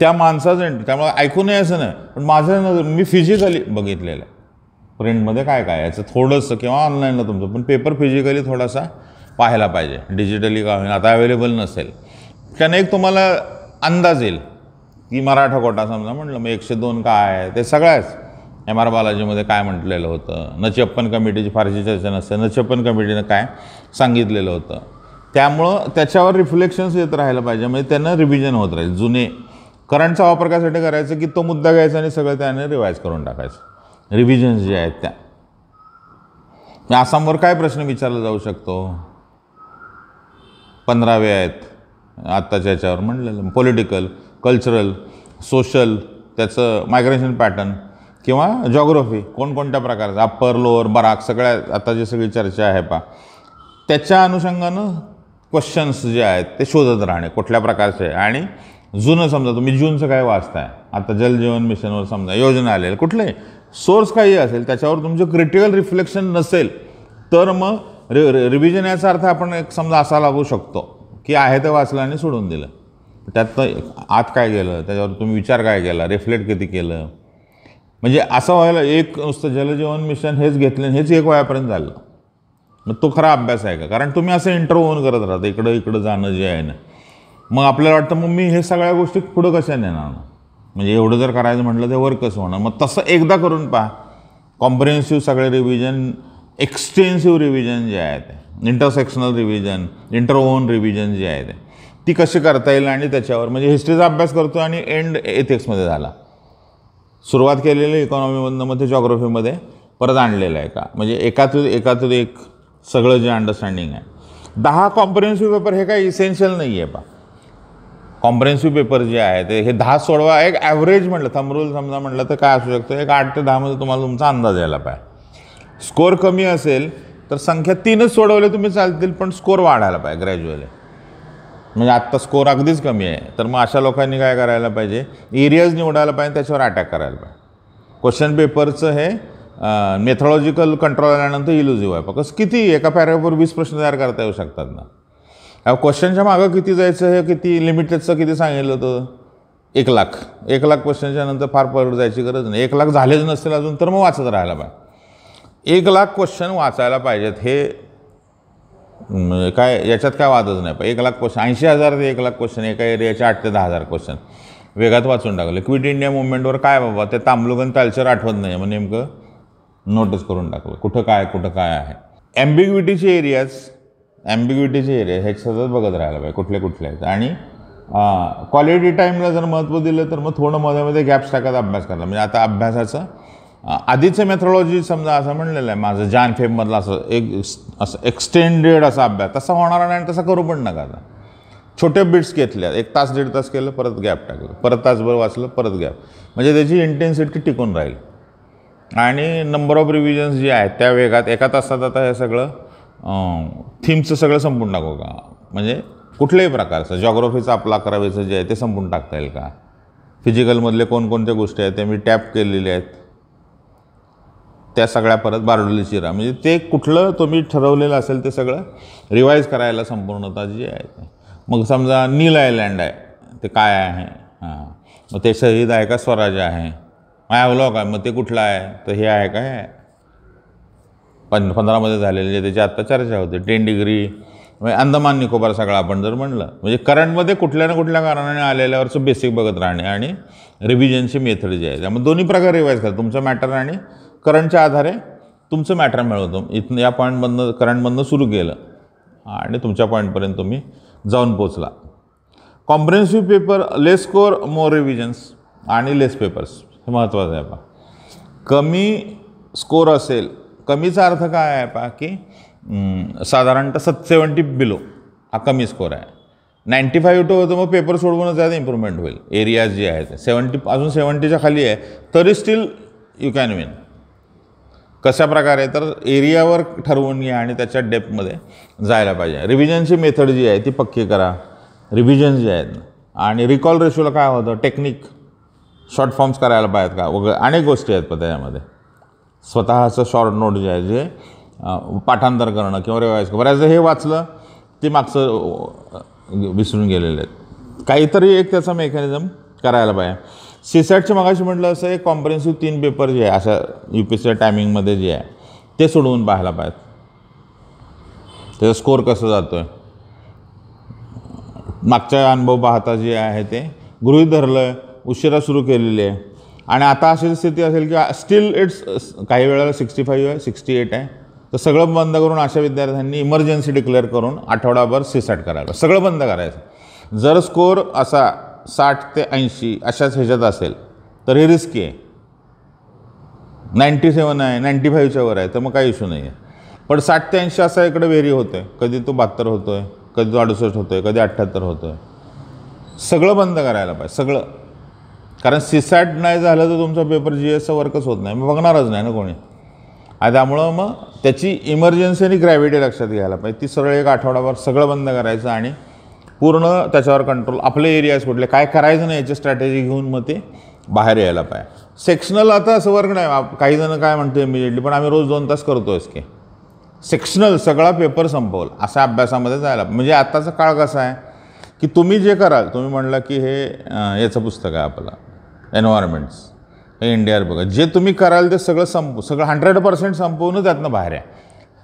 त्या माणसाचं, त्यामुळे ऐकू नये असं नाही, पण माझं मी फिजिकली बघितलेलं आहे प्रिंटमध्ये काय काय याचं थोडंसं, किंवा ऑनलाईनला तुमचं, पण पेपर फिजिकली थोडासा पाहायला पाहिजे. डिजिटली का होईल आता अवेलेबल नसेल, त्याने एक तुम्हाला अंदाज येईल की मराठा कोटा समजा म्हटलं मग 102 काय आहे, ते सगळ्याच MR बालाजीमध्ये काय म्हटलेलं होतं, नचिअप्पन कमिटीची फारशी चर्चा नसते, नचिअप्पन कमिटीनं काय सांगितलेलं होतं. त्यामुळं त्याच्यावर रिफ्लेक्शन्स येत राहायला पाहिजे, म्हणजे त्यांना रिव्हिजन होत राहील. जुने करंटचा वापर कशासाठी करायचं की तो मुद्दा घ्यायचा आणि सगळं त्याने रिवाईज करून टाकायचं. रिव्हिजन्स जे आहेत त्या आसामवर काय प्रश्न विचारला जाऊ शकतो, 15वे आहेत आत्ताच्या याच्यावर म्हटलेलं, पॉलिटिकल, कल्चरल, सोशल, त्याचं मायग्रेशन पॅटर्न किंवा जॉग्रफी, कोणकोणत्या प्रकारचं, अप्पर लोअर बराक, सगळ्या आता जी सगळी चर्चा आहे त्याच्या अनुषंगानं क्वेश्चन्स जे आहेत ते शोधत राहणे कुठल्या प्रकारचे. आणि जुनं समजा तुम्ही जूनचं काय वाचताय, आता जल जीवन मिशनवर समजा योजना आलेल्या, कुठले सोर्स काही असेल त्याच्यावर तुमचं क्रिटिकल रिफ्लेक्शन नसेल तर मग रिव्हिजन याचा अर्थ आपण एक समजा असा लागू शकतो की आहे ते वाचलं आणि सोडून दिलं, त्यात आत काय गेलं, त्याच्यावर तुम्ही विचार काय केला, रिफ्लेक्ट किती केलं. म्हणजे असं व्हायला एक नुसतं जलजीवन मिशन हेच घेतलं, हेच 1 वयापर्यंत झालं, मग तो खरा अभ्यास आहे का. कारण तुम्ही असं इंटरव्ह्यून करत राहता, इकडं जाणं जे आहे ना, मग आपल्याला वाटतं मग मी हे सगळ्या गोष्टी पुढं कशा नेणार ना, म्हणजे एवढं जर करायचं म्हटलं ते वर कसं होणार. मग तसं एकदा करून पहा, कॉम्प्रिहेन्सिव्ह सगळे रिव्हिजन, एक्सटेन्सिव्ह रिव्हिजन जे आहे ते, इंटरसेक्शनल रिव्हिजन, इंटरओन रिव्हिजन जे आहे ते, ती कशी करता येईल. आणि त्याच्यावर म्हणजे हिस्ट्रीचा अभ्यास करतो आणि एंड एथिक्समध्ये झाला, सुरुवात केलेली इकॉनॉमीमधनं मग ते जॉग्रफीमध्ये परत आणलेलं आहे का, म्हणजे एकातून एक सगळं जे अंडरस्टँडिंग आहे. 10 कॉम्प्रिहेन्सिव्ह पेपर हे काही इसेन्शियल नाही आहे कॉम्प्रिहेन्सिव्ह पेपर जे आहे ते हे 10 सोडवा, एक ॲव्हरेज म्हटलं, थंब रूल समजा म्हटलं तर काय असू शकतं, एक 8 ते 10 मध्ये तुम्हाला तुमचा अंदाज यायला पाहिजे. स्कोअर कमी असेल तर संख्या 3च सोडवले तुम्ही चालतील, पण स्कोअर वाढायला पाहिजे ग्रॅज्युअली. म्हणजे आत्ता स्कोर अगदीच कमी आहे, तर मग अशा लोकांनी काय करायला पाहिजे, एरियाज निवडायला पाहिजे, त्याच्यावर अटॅक करायला पाहिजे. क्वेश्चन पेपरचं हे मेथॉलॉजिकल कंट्रोल आल्यानंतर इल्युझिव्ह आहे. कसं किती एका पॅराग्राफवर 20 प्रश्न तयार करता येऊ शकतात ना. क्वेश्चनच्या मागं किती जायचं, हे किती लिमिटेडचं किती सांगितलं होतं, 1 लाख. 1 लाख क्वेश्चनच्या नंतर फार परत जायची गरज नाही. 1 लाख झालेच नसतील अजून तर मग वाचत राहायला पाहिजे. 1 लाख क्वेश्चन वाचायला पाहिजेत, हे काय याच्यात काय वादच नाही. 1 लाख क्वेश्चन, 80,000 ते 1 लाख क्वेश्चन, एका एरियाचे 8 ते 10,000 क्वेश्चन वेगात वाचून टाकले. क्विट इंडिया मुवमेंटवर काय बाबा, ते तांबलुगन तालचर आठवत नाही, मग नेमकं नोटीस करून टाकलं कुठं काय आहे. ॲम्बिग्विटीचे एरियाज हे सतत बघत राहायला पाहिजे कुठले आहेत. आणि क्वालिटी टाईमला जर महत्त्व दिलं तर मग थोडं मध्ये गॅप्स टाकत अभ्यास करायला. म्हणजे आता अभ्यासाचं आधीचं मेथॉलॉजी समजा असं म्हणलेलं आहे माझं जान फेबमधलं असं एक्सटेंडेड असा अभ्यास तसा होणार नाही, आणि तसा करू पण नका. आता छोटे बिट्स घेतल्या, 1 तास 1.5 तास केलं, परत गॅप टाकलं, परत तासभर वाचलं, परत गॅप, म्हणजे त्याची इंटेन्सिटी टिकून राहील. आणि नंबर ऑफ रिव्हिजन्स जे आहेत त्या वेगात एका तासात आता हे सगळं थीमचं सगळं संपून टाकू का, म्हणजे कुठल्याही प्रकारचं जॉग्रफीचं आपलं 11वीचं जे आहे ते संपून टाकता येईल का, फिजिकलमधले कोणकोणत्या गोष्टी आहेत त्या मी टॅप केलेल्या आहेत त्या सगळ्या परत बारडोली चिरा, म्हणजे ते कुठलं तुम्ही ठरवलेलं असेल ते सगळं रिवाईज करायला संपूर्णता जी आहे. मग समजा नील आयलँड आहे, ते काय आहे, मग ते शहीद आहे का स्वराज आहे, मायावलॉक आहे, मग ते कुठलं आहे, तर हे आहे का, हे 15मध्ये झालेले जे त्याची आत्ता चर्चा होते. 10 डिग्री म्हणजे अंदमान निकोबार सगळं आपण जर म्हणलं, म्हणजे करंटमध्ये कुठल्या ना कुठल्या कारणाने आलेल्यावरचं बेसिक बघत राहणे आणि रिव्हिजनची मेथड जी आहे, त्यामुळे दोन्ही प्रकारे रिवाईज करा. तुमचं मॅटर आणि करंटच्या आधारे तुमचं मॅटर मिळवतो. इथून या पॉईंटमधनं करंटमधनं सुरू केलं आणि तुमच्या पॉईंटपर्यंत तुम्ही जाऊन पोचला. कॉम्प्रिहेन्सिव्ह पेपर, लेस स्कोर मोर रिव्हिजन्स आणि लेस पेपर्स, हे महत्त्वाचं आहे. कमी स्कोर असेल, कमीचा अर्थ काय आहे की साधारणतः 70 बिलो हा कमी स्कोर आहे. 95 टू होतं मग पेपर सोडवूनच जास्त इम्प्रूव्हमेंट होईल. एरियाज जे आहेत 70 अजून 70च्या खाली आहे तरी स्टील यू कॅन विन. कशा प्रकारे, तर एरियावर ठरवून घ्या आणि त्याच्या डेप्थमध्ये जायला पाहिजे. रिव्हिजनची मेथड जी आहे ती पक्की करा. रिव्हिजन जे आहेत आणि रिकॉल रेशोला काय होतं, टेक्निक शॉर्ट फॉर्म्स करायला पाहिजेत का वगैरे अनेक गोष्टी आहेत. पण त्याच्यामध्ये स्वतःचं शॉर्ट नोट जे आहे जे पाठांतर करणं किंवा रिवाईज करणं, बऱ्याचदा हे वाचलं ते मागचं विसरून गेलेले आहेत. काहीतरी एक त्याचा मेकॅनिझम करायला पाहिजे. सीसॅटचे मगाशी म्हटलं असं एक कॉम्प्रिहेन्सिव्ह 3 पेपर जे आहे अशा UPSC टायमिंगमध्ये जे आहे ते सोडवून पाहायला पाहिजेत. त्याचा स्कोर कसं जातो आहे, मागचा अनुभव पाहता जे आहे ते गृहीत धरलं आहे, उशिरा सुरू केलेली आहे आणि आता अशी स्थिती असेल की स्टील इट्स काही वेळेला 65 आहे, 68 आहे, तर सगळं बंद करून अशा विद्यार्थ्यांनी इमर्जन्सी डिक्लेअर करून आठवडाभर सीसॅट करायला, सगळं बंद करायचं. जर स्कोर असा 60 ते 80 अशाच ह्याच्यात असेल तर हे रिस्की आहे. 97 आहे, 95च्या वर आहे तर मग काही इश्यू नाही आहे. पण 60 ते 80 असा इकडे व्हेरी होतो आहे, कधी तो 72 होतो आहे, कधी तो 68 होतो आहे, कधी 78 होतो आहे. सगळं बंद करायला पाहिजे सगळं, कारण सीसॅट नाही झालं तर तुमचा पेपर GS वर्कच होत नाही, मग बघणारच नाही ना कोणी. आणि त्यामुळं मग त्याची इमर्जन्सी आणि ग्रॅव्हिटी लक्षात घ्यायला पाहिजे. ती सरळ एक आठवडाभर सगळं बंद करायचं आणि पूर्ण त्याच्यावर कंट्रोल, आपले एरियाज कुठले काय करायचं नाही याची स्ट्रॅटेजी घेऊन मग ते बाहेर यायला पाहिजे. सेक्शनल आता असं वर्क नाही, काही जण काय म्हणतो इमिजिएटली, पण आम्ही रोज 2 तास करतोयच की सेक्शनल सगळा पेपर संपवल अशा अभ्यासामध्ये जायला. म्हणजे आत्ताचा काळ कसा आहे की तुम्ही जे कराल, तुम्ही म्हणलं की हे याचं पुस्तक आहे आपलं एन्व्हायरमेंट्स, हे इंडिया बघा, जे तुम्ही कराल ते सगळं सगळं 100% संपवून त्यातनं बाहेर आहे.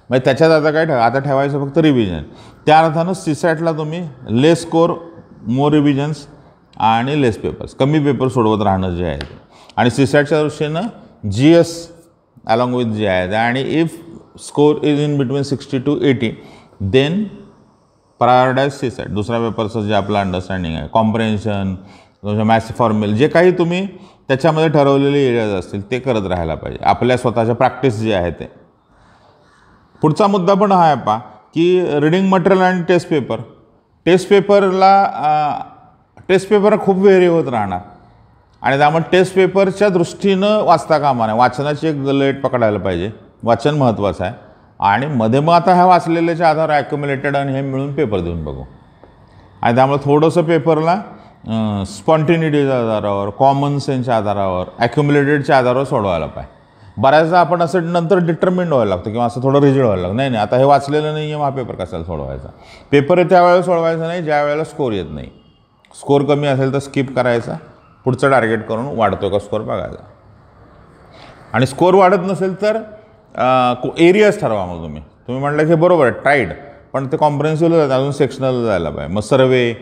म्हणजे त्याच्यात आता काय आता ठेवायचं फक्त रिव्हिजन. त्या अर्थानं सीसॅटला तुम्ही लेस स्कोर मोर रिव्हिजन्स आणि लेस पेपर्स, कमी पेपर सोडवत राहणं जे आहे ते. आणि सीसॅटच्या दृष्टीनं GS अलॉंग विथ जे आहे आणि if score is in between 60 to 80 then prioritize CSAT. दुसऱ्या पेपरचं जे आपलं अंडरस्टँडिंग आहे, कॉम्प्रिहेन्शन, मॅथ्स फॉर्म्युल, जे काही तुम्ही त्याच्यामध्ये ठरवलेले एरियाज असतील ते करत राहायला पाहिजे. आपल्या स्वतःच्या प्रॅक्टिस जे आहे ते. पुढचा मुद्दा पण हा आहे पहा की रिडिंग मटेरियल आणि टेस्ट पेपर. टेस्ट पेपर खूप व्हेरी होत राहणार आणि त्यामुळे टेस्ट पेपरच्या दृष्टीनं वाचता कामा नये. वाचनाची एक लेट पकडायला पाहिजे, वाचन महत्त्वाचं आहे. आणि मध्ये मग आता ह्या वाचलेल्याच्या आधार ॲक्युम्युलेटेड आणि हे मिळून पेपर देऊन बघू. आणि त्यामुळे थोडंसं पेपरला स्पॉन्टिनिटीच्या आधारावर, कॉमन सेन्सच्या आधारावर, ॲक्युम्युलेटेडच्या आधारावर सोडवायला पाहिजे. बऱ्याचदा आपण असं नंतर डिटर्मिंड व्हायला लागतं किंवा असं थोडं रिजिड व्हायला लागतं. नाही आता हे वाचलेलं नाही आहे, हा पेपर कशाला सोडवायचा. पेपर त्यावेळेला सोडवायचा नाही ज्या वेळेला स्कोर येत नाही. स्कोर कमी असेल तर स्किप करायचा, पुढचं टार्गेट करून वाढतो का स्कोर बघायचा. आणि स्कोर वाढत नसेल तर एरियाज ठरवा. मग तुम्ही म्हटलं की बरोबर आहे ट्राईड, पण ते कॉम्प्रेन्सिव्हला जातं, अजून सेक्शनल जायला पाहिजे. मग सर्वे,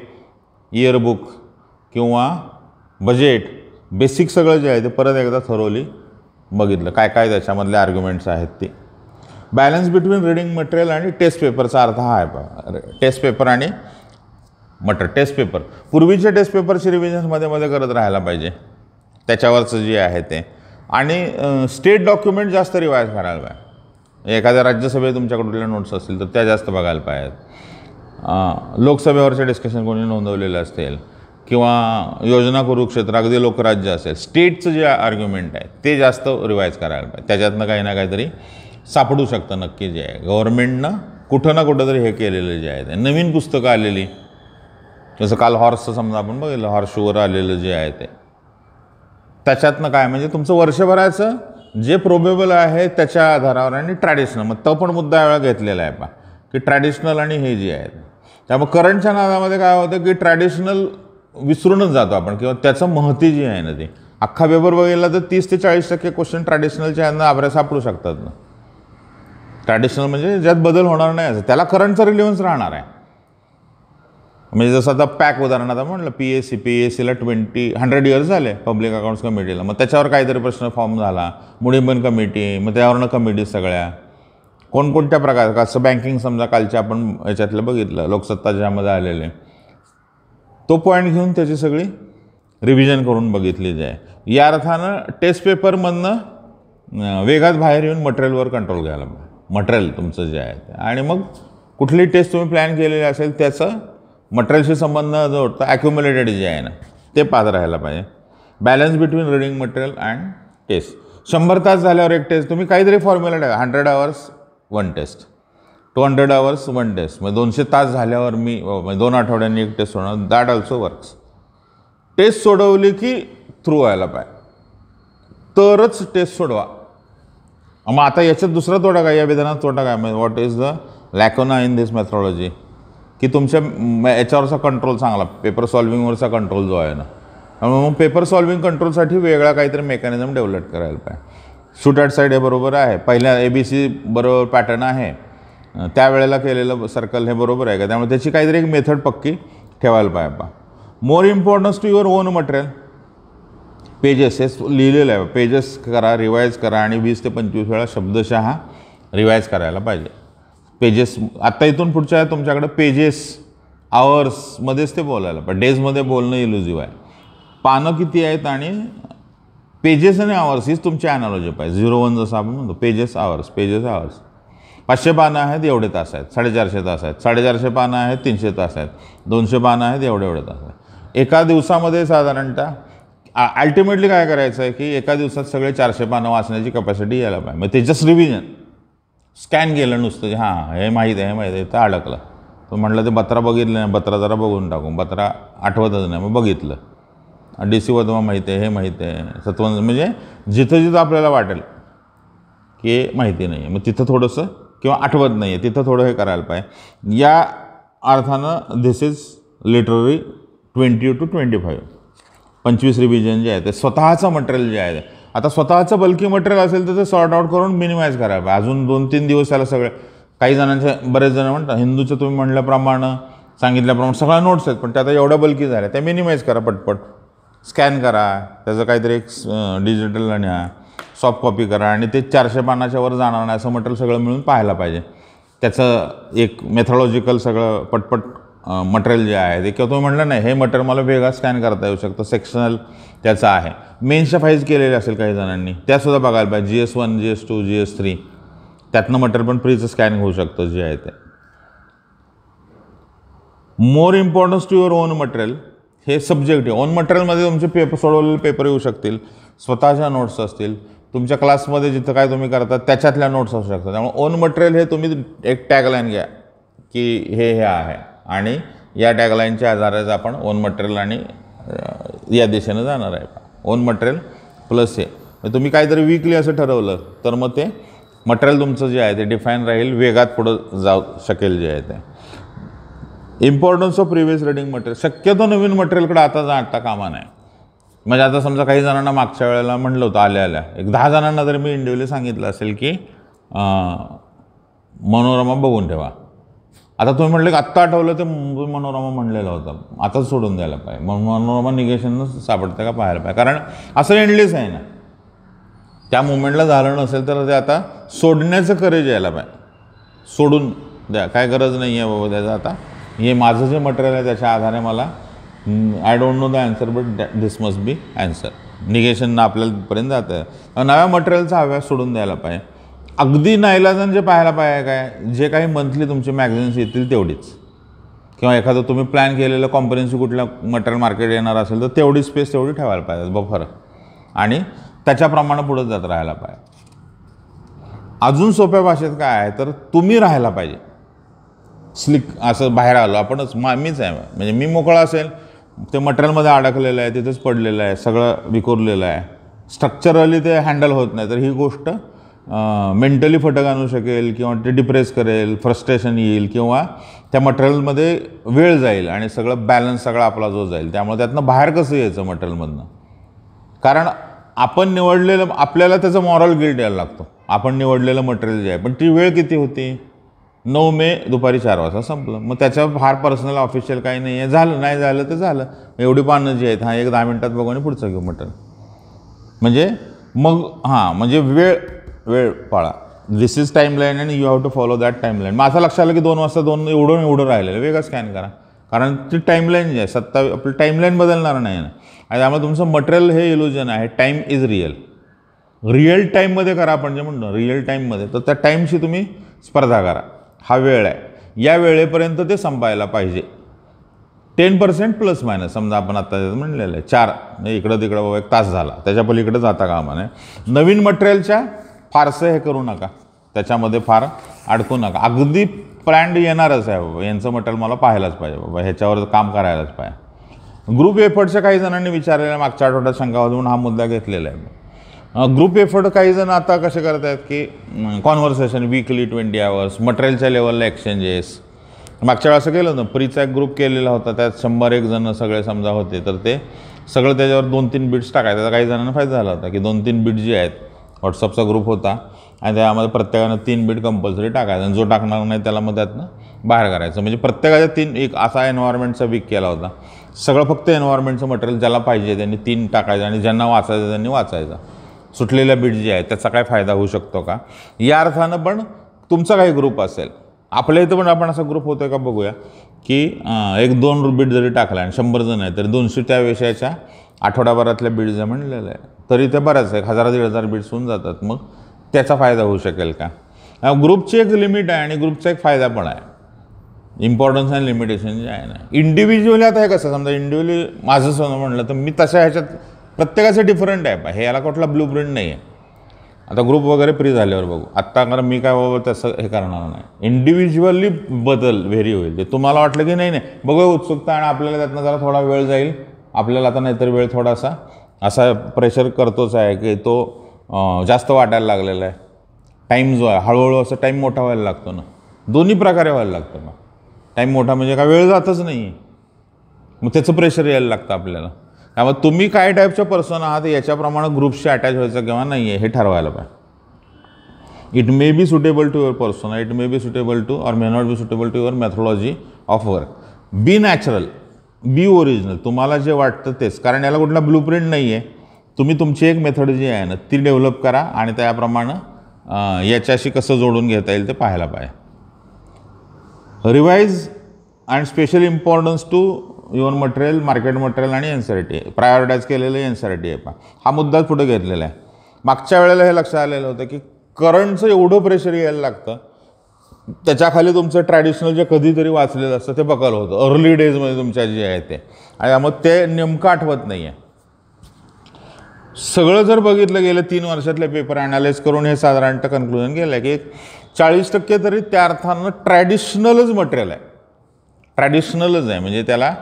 इयरबुक किंवा बजेट, बेसिक सगळं जे आहे ते परत एकदा थरोली बघितलं काय काय त्याच्यामधले आर्ग्युमेंट्स आहेत ते. बॅलन्स बिटवीन रीडिंग मटेरियल आणि टेस्ट पेपरचा अर्थ हा आहे. टेस्ट पेपर आणि टेस्ट पेपर, पूर्वीच्या टेस्ट पेपरची रिव्हिजन मध्ये करत राहायला पाहिजे, त्याच्यावरचं जे आहे ते. आणि स्टेट डॉक्युमेंट जास्त रिवाईज करायला पाहिजे. एखाद्या राज्यसभेत तुमच्याकडे नोट्स असतील तर त्या जास्त बघायला पाहिजेत. लोकसभेवरचे डिस्कशन कोणी नोंदवलेलं असेल किंवा योजना कुरुक्षेत्र अगदी लोकराज्य असेल, स्टेटचं जे आर्ग्युमेंट आहे ते जास्त रिवाईज करायला पाहिजे. त्याच्यातनं काही ना काहीतरी सापडू शकतं नक्की जे आहे. गव्हर्नमेंटनं कुठं ना कुठं तरी हे केलेलं जे आहे ते. नवीन पुस्तकं आलेली, जसं काल हॉर्सचं समजा आपण बघितलं, हॉर्स शुवर आलेलं जे आहे ते, त्याच्यातनं काय म्हणजे तुमचं वर्षभराचं जे प्रोबेबल आहे त्याच्या आधारावर. आणि ट्रॅडिशनल, मग तो पण मुद्दा वेळा घेतलेला आहे की ट्रॅडिशनल आणि हे जे आहे त्यामुळे करंटच्या नादामध्ये काय होतं की ट्रॅडिशनल विसरूनच जातो आपण, किंवा त्याचं महती जी आहे ना ती. अख्खा पेपर बघितला तर 30 ते 40% क्वेश्चन ट्रॅडिशनलच्या यांना आभ्या सापडू शकतात ना. ट्रॅडिशनल म्हणजे ज्यात बदल होणार नाही असं, त्याला करंटचा रिलेव्हन्स राहणार आहे. म्हणजे जसं आता पॅक उदाहरण आता म्हटलं, PSCला 100 इयर्स झाले पब्लिक अकाउंट्स कमिटीला. मग त्याच्यावर काहीतरी प्रश्न फॉर्म झाला, मुडीबन कमिटी, मग त्यावरनं कमिटी सगळ्या कोणकोणत्या प्रकार, कसं बँकिंग समजा कालच्या आपण याच्यातलं बघितलं, लोकसत्ता ज्यामध्ये आलेले, तो पॉईंट घेऊन त्याची सगळी रिव्हिजन करून बघितली जाय. या अर्थानं टेस्ट पेपरमधनं वेगात बाहेर येऊन मटेरियलवर कंट्रोल घ्यायला पाहिजे. मटेरियल तुमचं जे आहे ते, आणि मग कुठली टेस्ट तुम्ही प्लॅन केलेली असेल त्याचं मटेरियलशी संबंध जोडतं ॲक्युम्युलेटेड जे आहे ना ते पाहत राहायला पाहिजे. Balance between reading material and test. 100 तास झाल्यावर एक टेस्ट, तुम्ही काहीतरी फॉर्म्युला टाका. 100 आवर्स 1 टेस्ट, 200 आवर्स 1 टेस्ट, मग 200 तास झाल्यावर मी 2 आठवड्यांनी एक टेस्ट होणार. That also works. टेस्ट सोडवली की थ्रू व्हायला पाहिजे, तरच टेस्ट सोडवा. मग आता याच्यात दुसरा तोटा काय, या विधानात तोटा काय, what is the lacuna in this methodology, की तुमच्या याच्यावरचा कंट्रोल चांगला, पेपर सॉल्विंगवरचा कंट्रोल जो आहे ना. त्यामुळे मग पेपर सॉल्विंग कंट्रोलसाठी वेगळा काहीतरी मेकॅनिझम डेव्हलप करायला पाहिजे. शूट ॲट साईड हे बरोबर आहे, पहिल्या ABC बरोबर पॅटर्न आहे, त्यावेळेला केलेलं सर्कल हे बरोबर आहे का, त्यामुळे त्याची काहीतरी एक मेथड पक्की ठेवायला पाहिजे. More importance to your own material. Pages हे लिहिलेलं आहे, पेजेस करा, रिवाईज करा, आणि 20 ते 25 वेळा शब्दशः रिवाईज करायला पाहिजे. पेजेस आत्ता इथून पुढच्या तुमच्याकडे पेजेस आवर्समध्येच ते बोलायला पाहिजे. डेजमध्ये बोलणं इल्युझिव्ह आहे. पानं किती आहेत आणि पेजेस आणि आवर्स हीच तुमची ॲनालॉजी पाहिजे. 01 जसं आपण म्हणतो, पेजेस आवर्स, पेजेस आवर्स. 500 पानं आहेत एवढे तास आहेत, 450 तास आहेत, 450 पानं आहेत 300 तास आहेत, 200 पानं आहेत एवढे तास आहेत. एका दिवसामध्ये साधारणतः अल्टिमेटली काय करायचं आहे की एका दिवसात सगळे 400 पानं वाचण्याची कपॅसिटी यायला पाहिजे. मग त्याचंच रिव्हिजन. स्कॅन केलं नुसतं, हां हे माहीत आहे, हे माहीत आहे, तर अडकलं. तो म्हटलं ते बत्रा बघितलं नाही, बत्रा जरा बघून टाकून, बत्रा आठवतच नाही, मग बघितलं. DC वधवा माहिती आहे, हे माहिती आहे, सत्वन, म्हणजे जिथं आपल्याला वाटेल की माहिती नाही आहे, मग तिथं थोडंसं, किंवा आठवत नाही आहे तिथं थोडं हे करायला पाहिजे. या अर्थानं this is literary 20 to 25. 25 revision जे आहे ते स्वतःचं मटेरियल जे आहे. आता स्वतःचं बल्की मटेरियल असेल तर ते सॉर्ट आउट करून मिनिमाइज करायला पाहिजे. अजून 2-3 दिवस त्याला सगळे, काही जणांचे, बरेच जण म्हणतात हिंदूचं तुम्ही म्हटल्याप्रमाणे सांगितल्याप्रमाणे सगळ्या नोट्स आहेत, पण त्या आता एवढ्या बल्की झाल्या, त्या मिनिमाइज करा, पटपट स्कॅन करा, त्याचं काहीतरी एक डिजिटल न्या, सॉफ्ट कॉपी करा, आणि ते 400 पानाच्या वर जाणार नाही असं मटेरियल सगळं मिळून पाहायला पाहिजे. त्याचं एक मेथॉलॉजिकल सगळं पटपट मटेरियल जे आहे ते, किंवा तुम्ही म्हटलं नाही हे मटेरियल मला वेगळा स्कॅन करता येऊ शकतं, सेक्शनल त्याचं आहे. मेन्सच्या फाईल्स केलेल्या असेल काही जणांनी, त्यासुद्धा बघायला पाहिजे. GS1, GS2, GS3, त्यातनं मटेरियल पण प्रीचं स्कॅन होऊ शकतं जे आहे ते. More importance to your own material हे सब्जेक्टिव्ह. ओन मटेरियलमध्ये तुमचे पेपर सोडवलेले पेपर येऊ शकतील, स्वतःच्या नोट्स असतील, तुमच्या क्लासमध्ये जिथं काय तुम्ही करता त्याच्यातल्या नोट्स असू शकतात. त्यामुळे ओन मटेरियल हे तुम्ही एक टॅगलाईन घ्या की हे आहे, आणि या टॅगलाईनच्या आधारेच आपण ओन मटेरियल आणि या दिशेनं जाणार आहे. ओन मटेरियल प्लस हे तुम्ही काहीतरी वीकली असं ठरवलं तर मग ते मटेरियल तुमचं जे आहे ते डिफाईन राहील, वेगात पुढं जाऊ शकेल जे आहे ते. Importance of previous reading material. शक्यतो नवीन मटेरियलकडे आता जाता कामा नाही. म्हणजे आता समजा काही जणांना मागच्या वेळेला म्हणलं होतं आल्या एक 10 जणांना तरी मी इंडिव्हिज्युअली सांगितलं असेल की मनोरमा बघून ठेवा. आता तुम्ही म्हटलं की आत्ता आठवलं ते मनोरमा म्हणलेलं होतं, आताच सोडून द्यायला पाहिजे. मग मनोरमा निगेशन सापडतं का पाहायला पाहिजे, कारण असं एंडलेस आहे ना. त्या मुवमेंटला झालं नसेल तर ते आता सोडण्याचं करेज यायला पाहिजे. सोडून द्या, काय गरज नाही आहे बाबा त्याचं. आता हे माझं जे मटेरियल आहे त्याच्या आधारे मला I don't know the answer but this must be answer. निगेशननं आपल्यापर्यंत जातं आहे. नव्या मटेरियलचा हव्यास सोडून द्यायला पाहिजे. अगदी नाईलाजानं जे पाहायला पाहिजे काय, जे काही मंथली तुमचे मॅगझिन्स येतील तेवढीच, किंवा एखादं तुम्ही प्लॅन केलेलं कॉम्प्रिहेन्सिव्ह कुठलं मटेरियल मार्केट येणार असेल तर तेवढी स्पेस तेवढी ठेवायला पाहिजे बफर, आणि त्याच्याप्रमाणे पुढे जात राहायला पाहिजे. अजून सोप्या भाषेत काय आहे तर तुम्ही राहायला पाहिजे. स्लिक असं बाहेर आलो आपणच मीच आहे, म्हणजे मी मोकळा असेल, ते मटेरियलमध्ये अडकलेलं आहे, तिथेच पडलेलं आहे, सगळं विखुरलेलं आहे, स्ट्रक्चरली ते हँडल होत नाही, तर ही गोष्ट मेंटली फटक आणू शकेल, किंवा ते डिप्रेस करेल, फ्रस्ट्रेशन येईल, किंवा त्या मटेरियलमध्ये वेळ जाईल आणि सगळं बॅलन्स सगळा आपला जो जाईल. त्यामुळे त्यातनं बाहेर कसं यायचं मटेरियलमधनं, कारण आपण निवडलेलं, आपल्याला त्याचं मॉरल गिल्ट यायला लागतो. आपण निवडलेलं मटेरियल जे आहे, पण ती वेळ किती होती, 9 मे दुपारी 4 वाजता संपलं. मग त्याच्यावर फार पर्सनल ऑफिशियल काही नाही आहे, झालं नाही झालं तर झालं. एवढी पानं जी आहेत, एक 10 मिनटात बघू आणि पुढचं घेऊ मटेरियल. म्हणजे मग म्हणजे वेळ पाळा. This is timeline and you have to follow that timeline. माझं लक्षात आलं की 2 वाजता 2 एवढं राहिलेलं, वेगळं स्कॅन करा, कारण ती टाईमलाईन जी आहे आपली टाईमलाईन बदलणार नाही ना. आणि त्यामुळे तुमचं मटेरियल हे इल्युजन आहे. टाईम इज रिअल टाईममध्ये करा. आपण जे म्हणतो रिअल टाईममध्ये, तर त्या टाईमशी तुम्ही स्पर्धा करा. हा वेळ आहे, या वेळेपर्यंत ते संपायला पाहिजे. 10% प्लस मायनस, समजा आपण आता म्हणलेलं आहे 4, इकडं तिकडं बाबा 1 तास झाला, त्याच्या पलीकडे जाता कामा नये. नवीन मटेरियलच्या फारसं हे करू नका, त्याच्यामध्ये फार अडकू नका. अगदी प्लॅन्ड येणारच आहे बाबा, यांचं मटेरियल मला पाहायलाच पाहिजे बाबा, ह्याच्यावर काम करायलाच पाहिजे. ग्रुप एफर्टच्या काही जणांनी विचारलेल्या मागच्या आठवड्यात शंका होती म्हणून हा मुद्दा घेतलेला आहे. ग्रुप एफर्ट काही जण आता कसे करत आहेत की कॉन्व्हर्सेशन वीकली 20 आवर्स, मटेरियलच्या लेवलला एक्सचेंजेस. मागच्या वेळेस असं केलं ना, प्रीचा एक ग्रुप केलेला होता, त्यात 100-1 जण सगळे समजा होते, तर ते सगळं त्याच्यावर 2-3 बिट्स टाकायचे. त्याचा काही जणांना फायदा झाला होता की 2-3 बिट जे आहेत, व्हॉट्सअपचा ग्रुप होता आणि त्यामध्ये प्रत्येकानं 3 बिट कंपल्सरी टाकायचं, आणि जो टाकणार नाही त्याला मग त्यातनं बाहेर करायचं. म्हणजे प्रत्येकाच्या 3, एक असा एन्व्हायरमेंटचा वीक केला होता. सगळं फक्त एन्व्हायरमेंटचं मटेरियल ज्याला पाहिजे त्यांनी 3 टाकायचं, आणि ज्यांना वाचायचं त्यांनी वाचायचं. सुटलेल्या बिट जे आहेत त्याचा काय फायदा होऊ शकतो का, या अर्थानं. पण तुमचा काही ग्रुप असेल, आपल्या इथं पण आपण असा ग्रुप होतो का बघूया, की 1-2 बिट जरी टाकला आणि 100 जण आहे, तरी 200 त्या विषयाच्या आठवड्याभरातल्या बिट जर म्हणलेलं आहे, तरी ते बऱ्याच 1000-1500 बिट्स होऊन जातात. मग त्याचा फायदा होऊ शकेल का. ग्रुपची एक लिमिट आहे आणि ग्रुपचा एक फायदा पण आहे. इम्पॉर्टन्स आणि लिमिटेशन जे आहे ना, इंडिव्हिज्युअली आता हे कसं, समजा इंडिव्हिज्युअली माझं सोनं म्हणलं तर मी तशा ह्याच्यात प्रत्येकाचं डिफरंट आहे. हे याला कुठला ब्लू प्रिंट नाही आहे. आता ग्रुप वगैरे फ्री झाल्यावर बघू. आत्ता कारण मी काय बाबा तसं हे करणार नाही. इंडिव्हिज्युअली बदल व्हेरी होईल. ते तुम्हाला वाटलं की नाही बघूया उत्सुकता, आणि आपल्याला त्यातनं जरा थोडा वेळ जाईल आपल्याला. आता नाहीतर वेळ थोडासा असा प्रेशर करतोच आहे की तो जास्त वाटायला लागलेला आहे. टाईम जो आहे हळूहळू असं टाईम मोठा व्हायला लागतो ना, दोन्ही प्रकारे व्हायला लागतं. मग टाईम मोठा म्हणजे काय वेळ जातच नाही आहे, मग त्याचं प्रेशर यायला लागतं आपल्याला. त्यामुळे तुम्ही काय टाईपच्या पर्सन आहात याच्याप्रमाणे ग्रुप्सशी अटॅच व्हायचं किंवा नाही आहे हे ठरवायला पाहिजे. It may be suitable to your persona, it may be suitable to or may not be suitable to your methodology of work. Be natural, be original, तुम्हाला जे वाटतं तेच, कारण याला कुठला ब्लू प्रिंट नाही आहे. तुम्ही तुमची एक मेथड जी आहे ना ती डेव्हलप करा, आणि त्याप्रमाणे याच्याशी कसं जोडून घेता येईल ते पाहायला पाहिजे. Revise and special importance to your material, market material आणि एन-सी-आर-टी प्रायोरिटाईज केलेलं एन-सी-आर-टी आहे पहा. हा मुद्दाच पुढे घेतलेला आहे. मागच्या वेळेला हे लक्षात आलेलं होतं की करंटचं एवढं प्रेशर यायला लागतं, त्याच्याखाली तुमचं ट्रॅडिशनल जे कधीतरी वाचलेलं असतं ते बकल होतं अर्ली डेजमध्ये तुमच्या जे आहे ते, आणि त्यामुळे ते नेमकं आठवत नाही आहे. सगळं जर बघितलं गेलं 3 वर्षातले पेपर ॲनालाइज करून हे साधारणतः कन्क्लुजन केलं आहे की 40% तरी त्या अर्थानं ट्रॅडिशनलच मटेरियल आहे. ट्रॅडिशनलच आहे, म्हणजे त्याला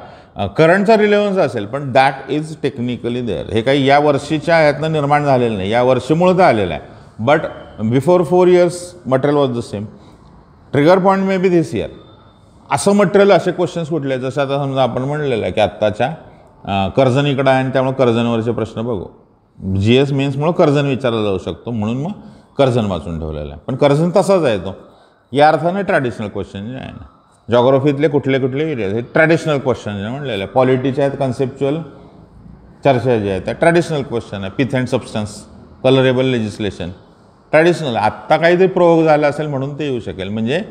करंटचा रिलेव्हन्स असेल पण दॅट इज टेक्निकली देअर. हे काही या वर्षीच्या ह्यातनं निर्माण झालेलं नाही, या वर्षीमुळं तर आलेलं आहे. But before 4 years material was the same. Trigger point may be this year. असं मटेरियल, असे क्वेश्चन्स कुठले, जसं आता समजा आपण म्हणलेलं आहे की आत्ताच्या कर्जन इकडं आहे आणि त्यामुळे कर्जनवरचे प्रश्न बघू. GS मेन्समुळं कर्जन विचारला जाऊ शकतो, म्हणून मग कर्जन वाचून ठेवलेलं आहे. पण कर्जन तसाच आहे तो, या अर्थाने ट्रॅडिशनल क्वेश्चन जे आहे ना. जॉग्राफीतले कुठले कुठले एरियाज हे ट्रॅडिशनल क्वेश्चन जे म्हणलेलं आहे. पॉलिटीचे आहेत, कन्सेप्च्युअल चर्चा जे आहेत त्या ट्रॅडिशनल क्वेश्चन आहे. Pith and substance, colourable legislation traditional. आत्ता काहीतरी प्रयोग झाला असेल म्हणून ते येऊ शकेल. म्हणजे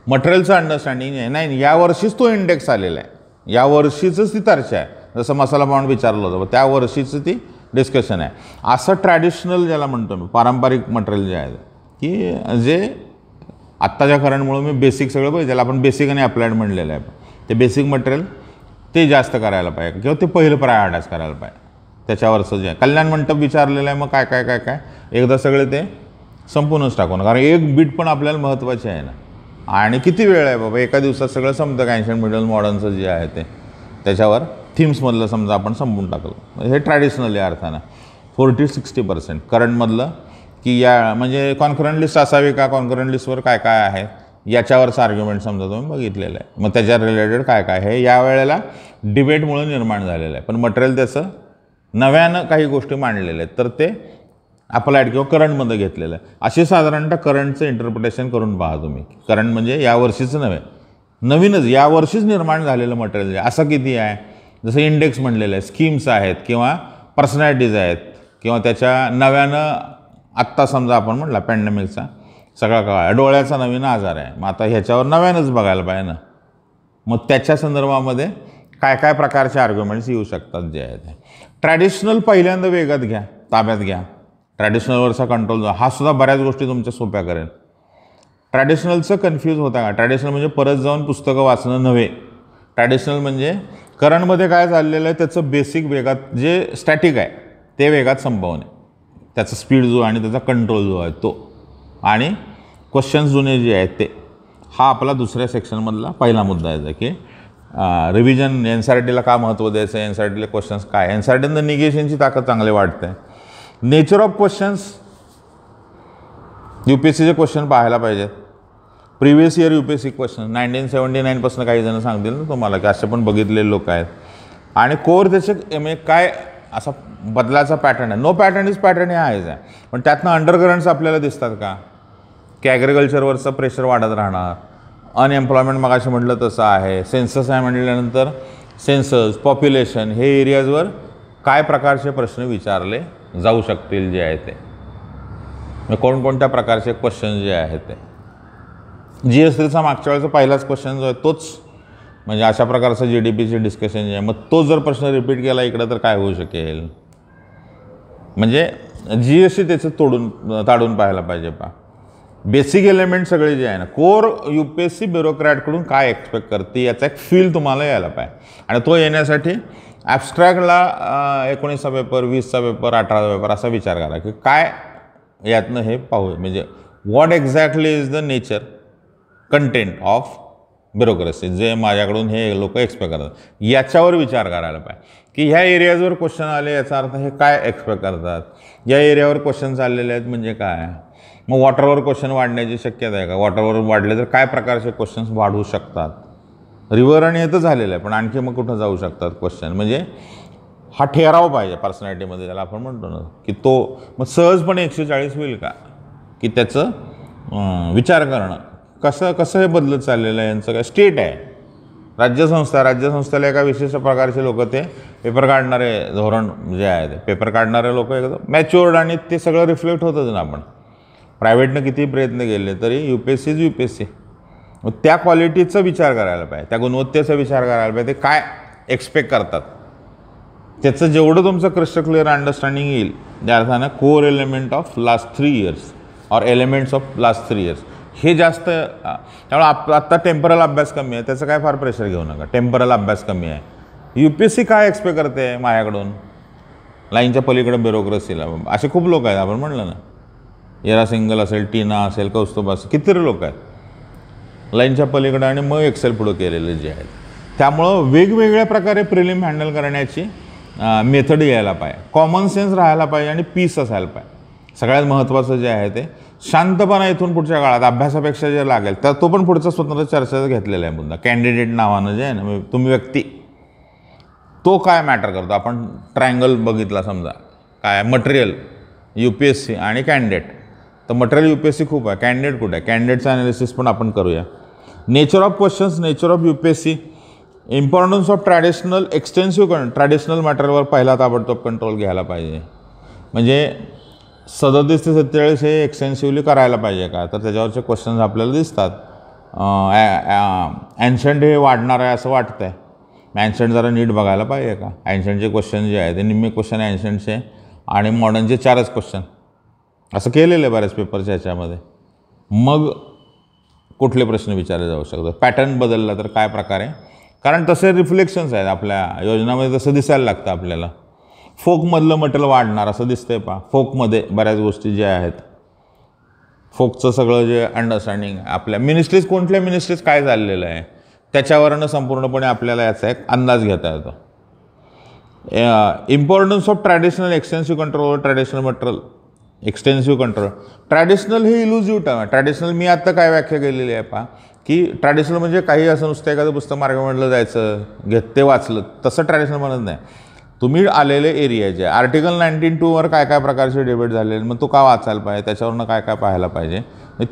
मटेरियलचं अंडरस्टँडिंग आहे. नाही, यावर्षीच तो इंडेक्स आलेला आहे, यावर्षीचंच ती चर्चा आहे. जसं मसाला बॉन्ड विचारलं होतं, त्या वर्षीचं ती डिस्कशन आहे. असं ट्रॅडिशनल ज्याला म्हणतो मी, पारंपरिक मटेरियल जे आहे की जे आत्ताच्या करंटमुळं मी बेसिक सगळं पाहिजे, ज्याला आपण बेसिक आणि अप्लाइड म्हणलेलं आहे, ते बेसिक मटेरियल ते जास्त करायला पाहिजे किंवा ते पहिलं प्रायोरिटाईज करायला पाहिजे. त्याच्यावरचं जे आहे कल्याण मंडप विचारलेलं आहे, मग काय काय काय काय एकदा सगळे ते संपूर्णच टाकून, कारण एक बीट पण आपल्याला महत्त्वाची आहे ना. आणि किती वेळ आहे बाबा, एका दिवसात सगळं संपतं का? एन्शियंट मिडल मॉडर्नचं जे आहे ते त्याच्यावर थीम्समधलं समजा आपण संपून टाकलं. हे ट्रॅडिशनल या अर्थानं 40-60% करंटमधलं की या म्हणजे कॉन्करंट लिस्ट असावी का, कॉन्करंट लिस्टवर काय काय आहे याच्यावरचं आर्ग्युमेंट समजा तुम्ही बघितलेलं आहे. मग त्याच्या रिलेटेड काय काय हे या वेळेला डिबेटमुळे निर्माण झालेलं आहे. पण मटेरियल त्याचं नव्यानं काही गोष्टी मांडलेल्या आहेत, तर ते अप्लाइड किंवा करंटमध्ये घेतलेलं आहे. असे साधारणतः करंटचं इंटरप्रिटेशन करून पहा तुम्ही. करंट म्हणजे यावर्षीचं नव्हे, नवीनच यावर्षीच निर्माण झालेलं मटेरियल असं किती आहे. जसं इंडेक्स म्हणलेलं आहे, स्कीम्स आहेत किंवा पर्सनॅलिटीज आहेत किंवा त्याच्या नव्यानं आत्ता समजा आपण म्हटलं पॅन्डेमिकचा सगळा काळ डोळ्याचा नवीन आजार आहे, मग आता ह्याच्यावर नव्यानंच बघायला पाहिजे ना. मग त्याच्या संदर्भामध्ये काय काय प्रकारचे आर्ग्युमेंट्स येऊ शकतात जे आहेत. ट्रॅडिशनल पहिल्यांदा वेगात घ्या, ताब्यात घ्या. ट्रॅडिशनलवरचा कंट्रोल हा सुद्धा बऱ्याच गोष्टी तुमच्या सोप्या करेल. ट्रॅडिशनलचं कन्फ्यूज होता का? ट्रॅडिशनल म्हणजे परत जाऊन पुस्तकं वाचणं नव्हे. ट्रॅडिशनल म्हणजे करंटमध्ये काय चाललेलं आहे त्याचं बेसिक वेगात जे स्टॅटिक आहे ते वेगात संपवणे, त्याचा स्पीड जो आणि त्याचा कंट्रोल जो आहे तो, आणि क्वेश्चन्स जुने जे आहेत ते. हा आपला दुसऱ्या सेक्शनमधला पहिला मुद्दा आहे की रिव्हिजन NCERTला का महत्त्व द्यायचं, NCERTले क्वेश्चन्स काय. NCERTनं निगेशनची ताकद चांगली वाटते. नेचर ऑफ क्वेश्चन्स, UPSCचे क्वेश्चन पाहायला पाहिजेत. प्रिव्हियस इयर UPSC क्वेश्चन 1979 काही जण सांगतील ना तुम्हाला की असे पण बघितलेले लोक आहेत. आणि कोर त्याचे काय असा बदलाचा पॅटर्न आहे. नो पॅटर्न इज पॅटर्न हे आहेच आहे, पण त्यातनं अंडरकरंट्स आपल्याला दिसतात का की ॲग्रिकल्चरवरचं प्रेशर वाढत राहणार, अनएम्प्लॉयमेंट मगाशी म्हटलं तसं आहे, सेन्सस आहे म्हटल्यानंतर सेन्सस, पॉप्युलेशन हे एरियाजवर काय प्रकारचे प्रश्न विचारले जाऊ शकतील जे आहे ते, कोणकोणत्या प्रकारचे क्वेश्चन जे आहेत ते. GS3चा मागच्या वेळेचा पहिलाच क्वेश्चन जो आहे तोच, म्हणजे अशा प्रकारचं GDPचे डिस्कशन जे आहे, मग तो जर प्रश्न रिपीट केला इकडं तर काय होऊ शकेल. म्हणजे GSC त्याचं ताडून पाहायला पाहिजे. बेसिक एलिमेंट सगळे जे आहे ना, कोर UPSC ब्युरोक्रॅटकडून काय एक्सपेक्ट करते याचा एक फील तुम्हाला यायला पाहिजे. आणि तो येण्यासाठी ॲब्स्ट्रॅक्टला 19चा पेपर, 20चा पेपर, 18चा पेपर असा विचार करा की काय यातनं हे पाहू, म्हणजे what exactly is the nature content of bureaucracy, जे माझ्याकडून हे लोक एक्सपेक्ट करतात याच्यावर विचार करायला पाहिजे की ह्या एरियाजवर क्वेश्चन आले याचा अर्थ हे काय एक्सपेक्ट करतात. या एरियावर क्वेश्चन चाललेले आहेत म्हणजे काय. मग वॉटरवर क्वेश्चन वाढण्याची शक्यता आहे का, वॉटरवर वाढले तर काय प्रकारचे क्वेश्चन्स वाढू शकतात. रिव्हर आणि हे तर झालेलं आहे, पण आणखी मग कुठं जाऊ शकतात क्वेश्चन. म्हणजे हा ठराव पाहिजे पर्सनॅलिटीमध्ये, त्याला आपण म्हणतो ना की तो मग सहजपणे 140 होईल का, की त्याचं विचार करणं कसं हे बदलत चाललेलं आहे. यांचं काय स्टेट आहे, राज्यसंस्थेला एका विशिष्ट प्रकारचे लोक ते पेपर काढणारे धोरण जे आहे ते पेपर काढणारे लोक एकदम मॅच्युअर्ड, आणि ते सगळं रिफ्लेक्ट होतंच ना. आपण प्रायव्हेटनं किती प्रयत्न केले तरी UPSC मग त्या क्वालिटीचा विचार करायला पाहिजे, त्या गुणवत्तेचा विचार करायला पाहिजे. ते काय एक्सपेक्ट करतात त्याचं जेवढं तुमचं क्रिस्टल क्लिअर अंडरस्टँडिंग येईल त्या अर्थानं core element of last 3 years or elements of last 3 years हे जास्त. त्यामुळे आत्ता टेम्परल अभ्यास कमी आहे, त्याचं काय फार प्रेशर घेऊ नका. टेम्परल अभ्यास कमी आहे. UPSC काय एक्सपेक्ट करते माझ्याकडून, लाईनच्या पलीकडे ब्युरोक्रेसीला असे खूप लोक आहेत. आपण म्हणलं ना, येरा सिंगल असेल, टीना असेल, कौस्तुभ असेल, कितीतरी लोक आहेत लाईनच्या पलीकडे आणि मग एक्सेल पुढं केलेले जे आहेत. त्यामुळं वेगवेगळ्या प्रकारे प्रिलिम हँडल करण्याची मेथड यायला पाहिजे, कॉमन सेन्स राहायला पाहिजे आणि पीस असायला पाहिजे. सगळ्यात महत्त्वाचं जे आहे ते शांतपणा इथून पुढच्या काळात अभ्यासापेक्षा जे लागेल तर तो पण पुढचा स्वतंत्र चर्चेचा घेतलेला आहे मुद्दा. कॅन्डिडेट नावानं जे आहे ना, तुम्ही व्यक्ती तो काय मॅटर करतो. आपण ट्रायंगल बघितला समजा, काय मटेरियल UPSC आणि कॅन्डिडेट. तर मटेरियल UPSC खूप आहे, कॅन्डिडेट कुठे आहे, कॅन्डिडेटचं ॲनालिसिस पण आपण करूया. Nature of questions, nature of UPSC, importance of traditional extensive traditional मॅटरवर पहिला ताबडतोब कंट्रोल घ्यायला पाहिजे. म्हणजे 37 ते 47 हे एक्सटेन्सिव्हली करायला पाहिजे का, तर त्याच्यावरचे क्वेश्चन्स आपल्याला दिसतात. ॲन्शंट हे वाढणार आहे असं वाटतं आहे. ॲन्शंट जरा नीट बघायला पाहिजे का. ॲन्शंटचे क्वेश्चन जे आहे ते निम्मे क्वेश्चन ॲन्शंटचे आणि मॉडर्नचे 4च क्वेश्चन असं केलेलं आहे बऱ्याच पेपरच्या ह्याच्यामध्ये. मग कुठले प्रश्न विचारले जाऊ शकतात. पॅटर्न बदलला तर काय प्रकारे, कारण तसे रिफ्लेक्शन्स आहेत आपल्या योजनामध्ये, तसं दिसायला लागतं आपल्याला. फोकमधलं मटेरियल वाढणार असं दिसतंय पहा. फोकमध्ये बऱ्याच गोष्टी ज्या आहेत, फोकचं सगळं जे अंडरस्टँडिंग आपल्या मिनिस्ट्रीज, कोणत्या मिनिस्ट्रीज काय चाललेलं आहे त्याच्यावरनं संपूर्णपणे आपल्याला याचा एक अंदाज घेता येतो. Importance of traditional extensive control, traditional material extensive control. Traditional हे इल्युझिव्ह टर्म आहे. ट्रॅडिशनल मी आत्ता काय व्याख्या केलेली आहे पहा, की ट्रॅडिशनल म्हणजे काही असं नुसतं एखादं पुस्तक मार्केटमधलं जायचं, ते वाचलं, तसं ट्रॅडिशनल म्हणत नाही. तुम्ही आलेले एरिया जे आर्टिकल 19(2) काय काय प्रकारचे डिबेट झालेले, मग तो का वाचायला पाहिजे, त्याच्यावरनं काय काय पाहायला पाहिजे,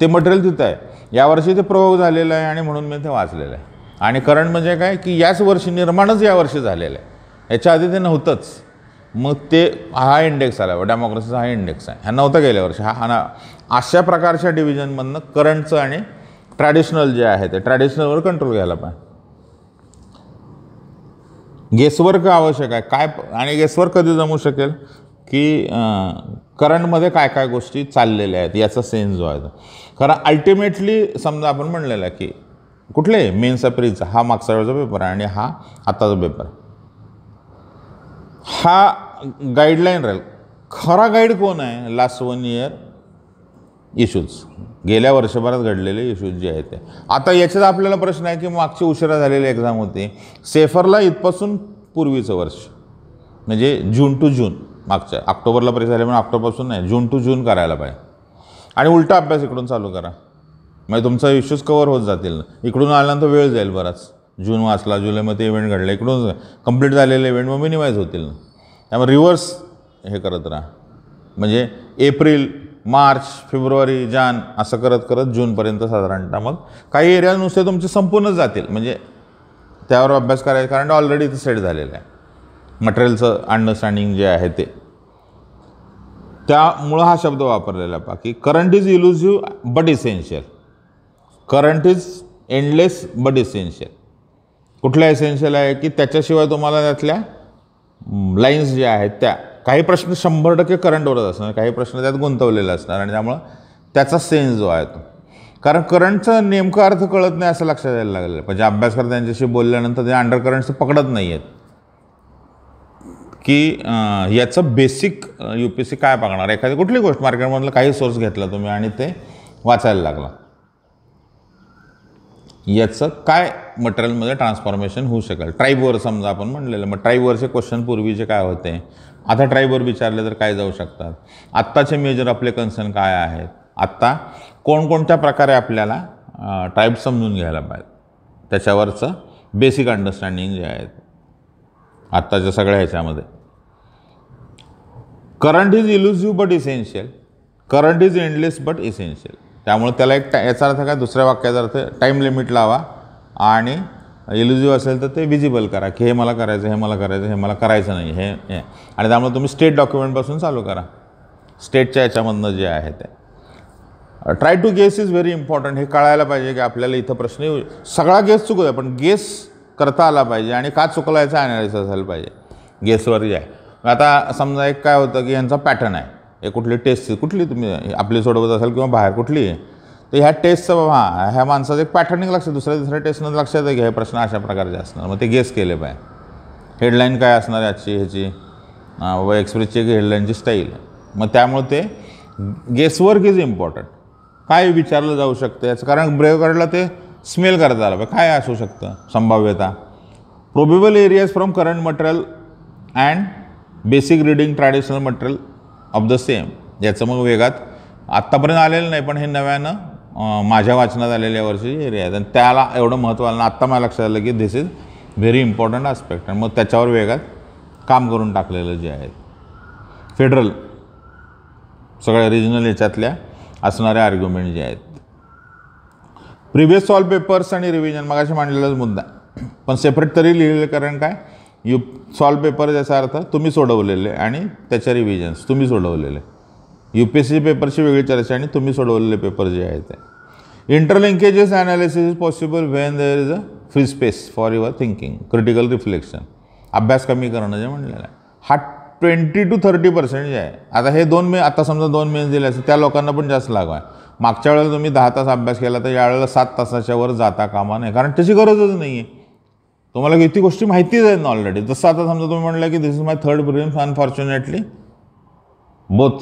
ते मटेरियल तिथं आहे. यावर्षी ते प्रयोग झालेलं आहे आणि म्हणून मी ते वाचलेलं आहे. आणि करंट म्हणजे काय, की याच वर्षी निर्माणच यावर्षी झालेलं आहे, याच्या आधी ते नव्हतंच. मग ते हा इंडेक्स आला, डेमोक्रेसीचा हा इंडेक्स आहे, हा नव्हता गेल्या वर्षी. हा अशा प्रकारच्या डिव्हिजनमधनं करंटचं आणि ट्रॅडिशनल जे आहे ते ट्रॅडिशनलवर कंट्रोल घ्यायला पाहिजे. गेसवर्क आवश्यक आहे काय, आणि गेसवर्क कधी जमू शकेल, की करंटमध्ये काय काय गोष्टी चाललेल्या आहेत याचा सेन्स जो आहे तो. कारण अल्टिमेटली समजा आपण म्हणलेलं आहे की कुठले मेन्स प्रीचा हा मागचा वेळचा पेपर आहे आणि हा आत्ताचा पेपर, हा गाईडलाईन राहील. खरा गाईड कोण आहे, लास्ट 1 इयर इश्यूज, गेल्या वर्षभरात घडलेले इश्यूज जे आहेत ते. आता याच्यात आपल्याला प्रश्न आहे की मागची उशिरा झालेली एक्झाम होती, सेफरला इथपासून पूर्वीचं वर्ष, म्हणजे जून टू जून, मागच्या ऑक्टोबरला परीक्षा झाली म्हणून ऑक्टोबरपासून नाही, जून टू जून करायला पाहिजे. आणि उलटा अभ्यास इकडून चालू करा, म्हणजे तुमचा इश्यूज कवर होत जातील. इकडून आल्यानंतर वेळ जाईल बराच. जून वाचला, जुलैमध्ये इव्हेंट घडला, इकडून कंप्लीट झालेले इव्हेंट मग मिनिमाइज होतील ना. त्यामुळे रिव्हर्स हे करत राहा, म्हणजे एप्रिल, मार्च, फेब्रुवारी, जान असं करत करत जूनपर्यंत साधारणतः मग काही एरिया नुसते तुमचे संपूर्णच जातील. म्हणजे त्यावर अभ्यास करायचा, कारण ऑलरेडी इथं सेट झालेलं आहे मटेरियलचं अंडरस्टँडिंग जे आहे ते. त्यामुळं हा शब्द वापरलेला पहा, की current is elusive but essential. Current is endless but essential. कुठल्या इसेन्शियल आहे, की त्याच्याशिवाय तुम्हाला त्यातल्या लाईन्स ज्या आहेत त्या, काही प्रश्न 100% करंटवरच असणार, काही प्रश्न त्यात गुंतवलेले असणार, आणि त्यामुळं त्याचा सेन्स जो आहे तो, कारण करंटचा नेमका अर्थ कळत नाही असं लक्षात यायला लागलेलं. म्हणजे अभ्यासकर्त्यांच्याशी बोलल्यानंतर ते अंडर करंट्स पकडत नाही आहेत, की याचं बेसिक UPSC काय बघणार. एखादी कुठली गोष्ट मार्केटमधलं काही सोर्स घेतला तुम्ही आणि ते वाचायला लागला, याचं काय मटेरियलमध्ये ट्रान्सफॉर्मेशन होऊ शकेल. ट्राईबवर समजा आपण म्हणलेलं, मग ट्राईबवरचे क्वेश्चन पूर्वीचे काय होते, आता ट्राईबवर विचारले तर काय जाऊ शकतात, आत्ताचे मेजर आपले कन्सर्न काय आहेत, आत्ता कोणकोणत्या प्रकारे आपल्याला ट्राईब समजून घ्यायला पाहिजे, त्याच्यावरचं बेसिक अंडरस्टँडिंग जे आहे आत्ताच्या सगळ्या ह्याच्यामध्ये. Current is elusive but essential, current is endless but essential. त्यामुळे त्याला एक याचा अर्थ काय, दुसऱ्या वाक्याचा अर्थ टाईम लिमिट लावा, आणि इल्युझिव्ह असेल तर ते विजिबल करा, की हे मला करायचं, हे मला करायचं, हे मला करायचं नाही, हे. आणि त्यामुळे तुम्ही स्टेट डॉक्युमेंटपासून चालू करा, स्टेटच्या याच्यामधनं जे आहे ते. Try to guess is very important. हे कळायला पाहिजे की आपल्याला इथं प्रश्न येऊ, सगळा गेस चुकू द्या पण गेस करता आला पाहिजे, आणि का चुकला याचा ॲनालिसिस असायला पाहिजे गेसवर जे आहे. आता समजा एक काय होतं की यांचा पॅटर्न आहे, हे कुठली टेस्ट, कुठली तुम्ही आपली सोडवत असाल किंवा बाहेर कुठली आहे, तर ह्या टेस्टचं बाबा ह्या माणसाचं एक पॅटर्निंग लक्षात, दुसऱ्या तिसऱ्या टेस्टनं लक्षात आहे की हे प्रश्न अशा प्रकारचे असणार, मग ते गेस केले पाहिजे. हेडलाईन काय असणार याची, ह्याची व एक्सप्रेसची हेडलाईनची स्टाईल, मग त्यामुळे ते गेसवर्क इज इम्पॉर्टंट. काय विचारलं जाऊ शकतं याचं, कारण ब्रेवगार्डला ते स्मेल करता आलं पाहिजे, काय असू शकतं संभाव्यता, probable areas from current material and basic reading traditional material of the same. याचं मग वेगात आत्तापर्यंत आलेलं नाही, पण हे नव्यानं माझ्या वाचनात आलेल्या वर्षी एरिया आहेत आणि त्याला एवढं महत्त्व आलं. आत्ता मला लक्षात आलं की this is very important aspect आणि मग त्याच्यावर वेगात काम करून टाकलेलं जे आहे. फेडरल सगळ्या रिजनल याच्यातल्या असणाऱ्या आर्ग्युमेंट जे आहेत. प्रिव्हियस सॉल्व पेपर्स आणि रिव्हिजन मगाशी मांडलेलाच मुद्दा, पण सेपरेट तरी लिहिलेलं. कारण काय, सॉल्व पेपर याचा अर्थ तुम्ही सोडवलेले आणि त्याच्या रिव्हिजन्स तुम्ही सोडवलेले. UPSC पेपरची वेगळी चर्चा आणि तुम्ही सोडवलेले पेपर जे आहेत ते. Interlinkages analysis is possible when there is a free space for your thinking, critical reflection. अभ्यास कमी करणं जे म्हणलेलं आहे, हा 20 to 30% जे आहे. आता हे आता समजा 2 मेन्स दिले असते, त्या लोकांना पण जास्त लागू आहे. मागच्या वेळेला तुम्ही 10 तास अभ्यास केला तर यावेळेला 7 तासाच्या वर जाता कामा नाही, कारण त्याची गरजच नाही आहे. तुम्हाला किती गोष्टी माहितीच आहेत ना ऑलरेडी. जसं आता समजा तुम्ही म्हटलं की this is my third prelims, unfortunately both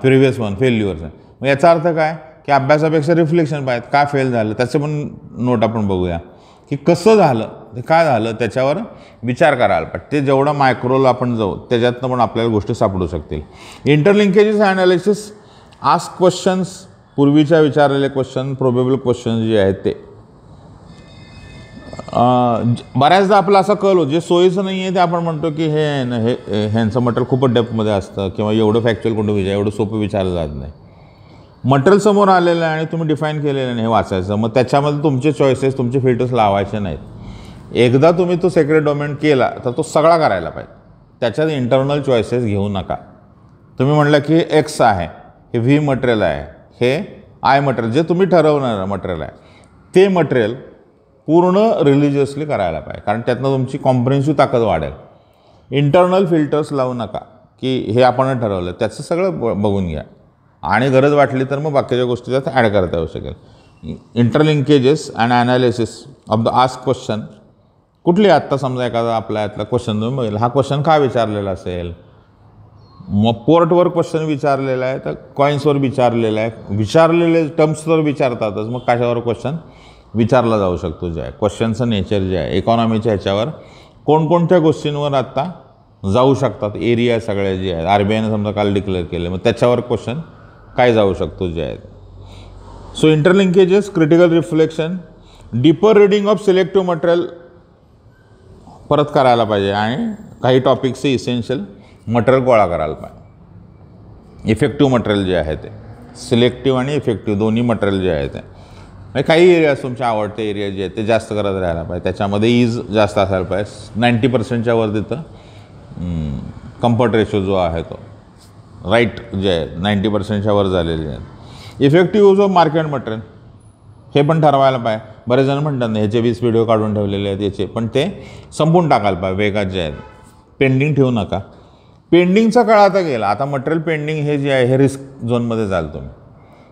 previous one failures आहे. मग याचा अर्थ काय की अभ्यासापेक्षा रिफ्लेक्शन पाहिजे. काय फेल झालं त्याचं पण नोट आपण बघूया की कसं झालं, ते काय झालं त्याच्यावर विचार करायला पाहिजे. ते जेवढं मायक्रोला आपण जाऊ त्याच्यातनं पण आपल्याला गोष्टी सापडू शकतील. इंटरलिंकेजेस ॲनालिसिस, आस्क क्वेश्चन्स, पूर्वीच्या विचारलेले क्वेश्चन, प्रोबेबल क्वेश्चन जे आहेत ते. बऱ्याचदा आपलं असं कल हो, जे सोयीचं नाही आहे ते आपण म्हणतो की ह्यांचं मटेरियल खूपच डेप्थमध्ये असतं किंवा एवढं फॅक्च्युअल कुठं एवढं सोपं विचारलं जात नाही. मटेरियल समोर आलेलं आहे आणि तुम्ही डिफाईन केलेलं नाही हे वाचायचं, मग त्याच्यामध्ये तुमचे चॉईसेस, तुमचे फिल्टर्स लावायचे नाहीत. एकदा तुम्ही तो सेक्रेट डोमेन केला तर तो सगळा करायला पाहिजे. त्याच्यात इंटरनल चॉईसेस घेऊ नका. तुम्ही म्हटलं की हे एक्स आहे, हे व्ही मटेरियल आहे, हे आय मटेरियल, जे तुम्ही ठरवणारं मटेरियल आहे ते मटेरियल पूर्ण रिलिजियसली करायला पाहिजे, कारण त्यातनं तुमची कॉम्प्रिहेन्सिव्ह ताकद वाढेल. इंटरनल फिल्टर्स लावू नका की हे आपण ठरवलं, त्याचं सगळं बघून घ्या आणि गरज वाटली तर मग बाकीच्या गोष्टी त्यात ॲड करता येऊ शकेल. Interlinkages and analysis of the ask question. कुठली आत्ता समजा एखादा आपल्या यातला क्वेश्चन तुम्ही बघितला, हा क्वेश्चन का विचारलेला असेल, मग पोर्टवर क्वेश्चन विचारलेला आहे तर कॉईन्सवर विचारलेला आहे, विचारलेले टर्म्सवर विचारतातच, मग कशावर क्वेश्चन विचारला जाऊ शकतो. जे आहे क्वेश्चनचं नेचर जे आहे, इकॉनॉमीच्या ह्याच्यावर कोणकोणत्या गोष्टींवर आत्ता जाऊ शकतात एरिया सगळ्या जे आहेत. RBIने समजा काल डिक्लेअर केले, मग त्याच्यावर क्वेश्चन काय जाऊ शकतो जे आहेत. So interlinkages, critical reflection, deeper reading of selective material परत करायला पाहिजे आणि काही टॉपिक्सचे इसेन्शियल मटेरियल गोळा करायला पाहिजे. इफेक्टिव्ह मटेरियल जे आहे ते, सिलेक्टिव्ह आणि इफेक्टिव्ह दोन्ही मटेरियल जे आहे ते, म्हणजे काही एरियाज तुमचे आवडते एरिया जे आहेत ते जास्त करत राहायला पाहिजे. त्याच्यामध्ये ईज जास्त असायला पाहिजे. 90%च्या वर तिथं कम्फर्ट रेशो जो आहे तो राईट जे आहे 90%च्या वर झालेले आहेत. Effective use of market material हे पण ठरवायला पाहिजे. बरेच जण म्हणतात ना ह्याचे 20 व्हिडिओ काढून ठेवलेले आहेत याचे, पण ते संपून टाकायला पाहिजे वेगात जे आहेत. पेंडिंग ठेवू नका. पेंडिंगचा काळ आता गेला. आता मटेरियल पेंडिंग हे जे आहे हे रिस्क झोनमध्ये जाल तुम्ही.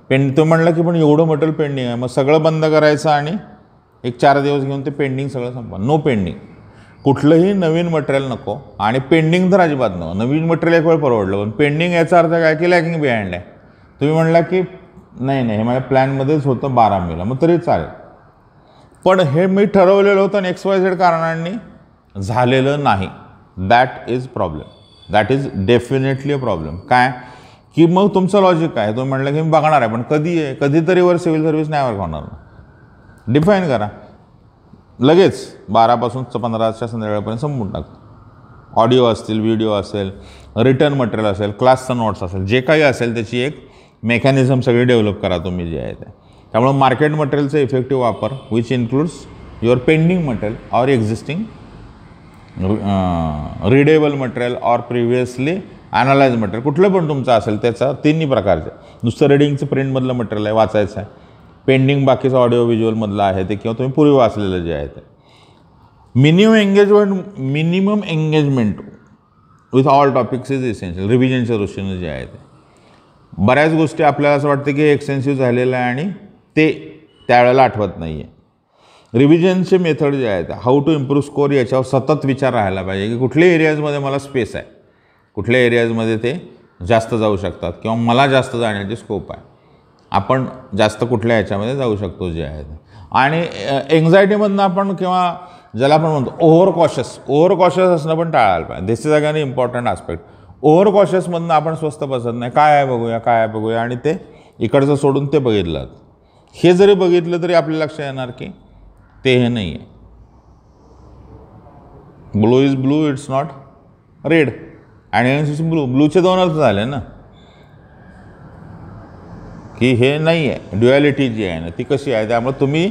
तुम्ही म्हणलं की पण एवढं मटेरियल पेंडिंग आहे, मग सगळं बंद करायचं आणि 1-4 दिवस घेऊन ते पेंडिंग सगळं संपवा. No pending. कुठलंही नवीन मटेरियल नको आणि पेंडिंग तर अजिबात नको. नवीन मटेरियल एक वेळ परवडलं, पण पेंडिंग याचा अर्थ काय की लॅकिंग बिहाइंड आहे. तुम्ही म्हणला की नाही हे माझ्या प्लॅनमध्येच होतं 12 मेला, मग तरी चालेल, पण हे मी ठरवलेलं होतं आणि XYZ कारणांनी झालेलं नाही. That is problem. That is definitely a problem. काय की मग तुमचं लॉजिक काय, तुम्ही म्हटलं की मी बघणार आहे, पण कधी आहे, कधीतरी वर सिव्हिल सर्व्हिस नाही वर्क होणार. डिफाईन करा. लगेच 12 पासून 15च्या संध्याकाळपर्यंत संपून टाकतो. ऑडिओ असतील, व्हिडिओ असेल, रिटर्न मटेरियल असेल, क्लासचं नोट्स असेल, जे काही असेल त्याची एक मेकॅनिझम सगळी डेव्हलप करा तुम्ही जे आहे ते. त्यामुळे मार्केट मटेरियलचं इफेक्टिव्ह वापर which includes your pending material or existing readable material or previously analyse material, कुठलं पण तुमचं असेल त्याचा तिन्ही प्रकारचे. नुसतं रिडिंगचं प्रिंटमधलं मटेरियल आहे, वाचायचं आहे. पेंडिंग बाकीचं ऑडिओ व्हिज्युअलमधलं आहे ते किंवा तुम्ही पूर्वी वाचलेलं जे आहे ते. Minimum engagement with all topics is essential. रिव्हिजनच्या दृष्टीनं जे आहे ते बऱ्याच गोष्टी आपल्याला असं वाटतं की एक्सटेन्सिव्ह झालेलं आहे आणि ते त्यावेळेला आठवत नाही आहे. रिव्हिजनचे मेथड जे आहेत, हाऊ टू इम्प्रूव्ह स्कोर, याच्यावर सतत विचार राहायला पाहिजे की कुठल्या एरियाजमध्ये मला स्पेस आहे, कुठल्या एरियाजमध्ये ते जास्त जाऊ शकतात किंवा मला जास्त जाण्याचे स्कोप आहे, आपण जास्त कुठल्या ह्याच्यामध्ये जाऊ शकतो जे आहे. आणि एन्झायटीमधनं आपण किंवा ज्याला आपण म्हणतो ओव्हर कॉशियस असणं पण टाळायला पाहिजे. This is again important aspect. Over कॉशियसमधनं आपण स्वस्त बसत नाही, काय आहे बघूया आणि ते इकडचं सोडून ते बघितलं. हे जरी बघितलं तरी आपल्या लक्षात येणार की ते हे नाही आहे. Blue is blue, it's not red. आणि ब्लूचे दोन अर्थ झाले ना, की हे नाही आहे. ड्युॲलिटी जी आहे ना ती कशी आहे, त्यामुळे तुम्ही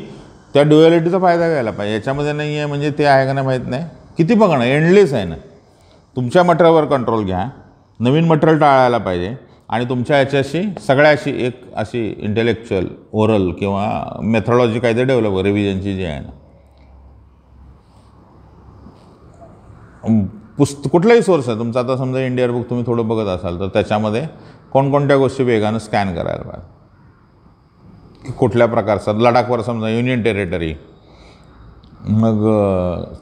त्या ड्युॲलिटीचा फायदा घ्यायला पाहिजे. याच्यामध्ये नाही आहे म्हणजे ते आहे का नाही माहीत नाही. किती बघणं, एंडलेस आहे ना. तुमच्या मटेरियलवर कंट्रोल घ्या, नवीन मटेरियल टाळायला पाहिजे आणि तुमच्या याच्याशी सगळ्याशी एक अशी इंटेलेक्च्युअल ओरल किंवा मेथडॉलॉजी काहीतरी डेव्हलप रिव्हिजनची जी आहे ना. कुठलाही सोर्स आहे तुमचा. आता समजा इंडियन बुक तुम्ही थोडं बघत असाल तर त्याच्यामध्ये कोणकोणत्या गोष्टी वेगानं स्कॅन करायला पाहिजे, की कुठल्या प्रकारचा. लडाखवर समजा युनियन टेरिटरी, मग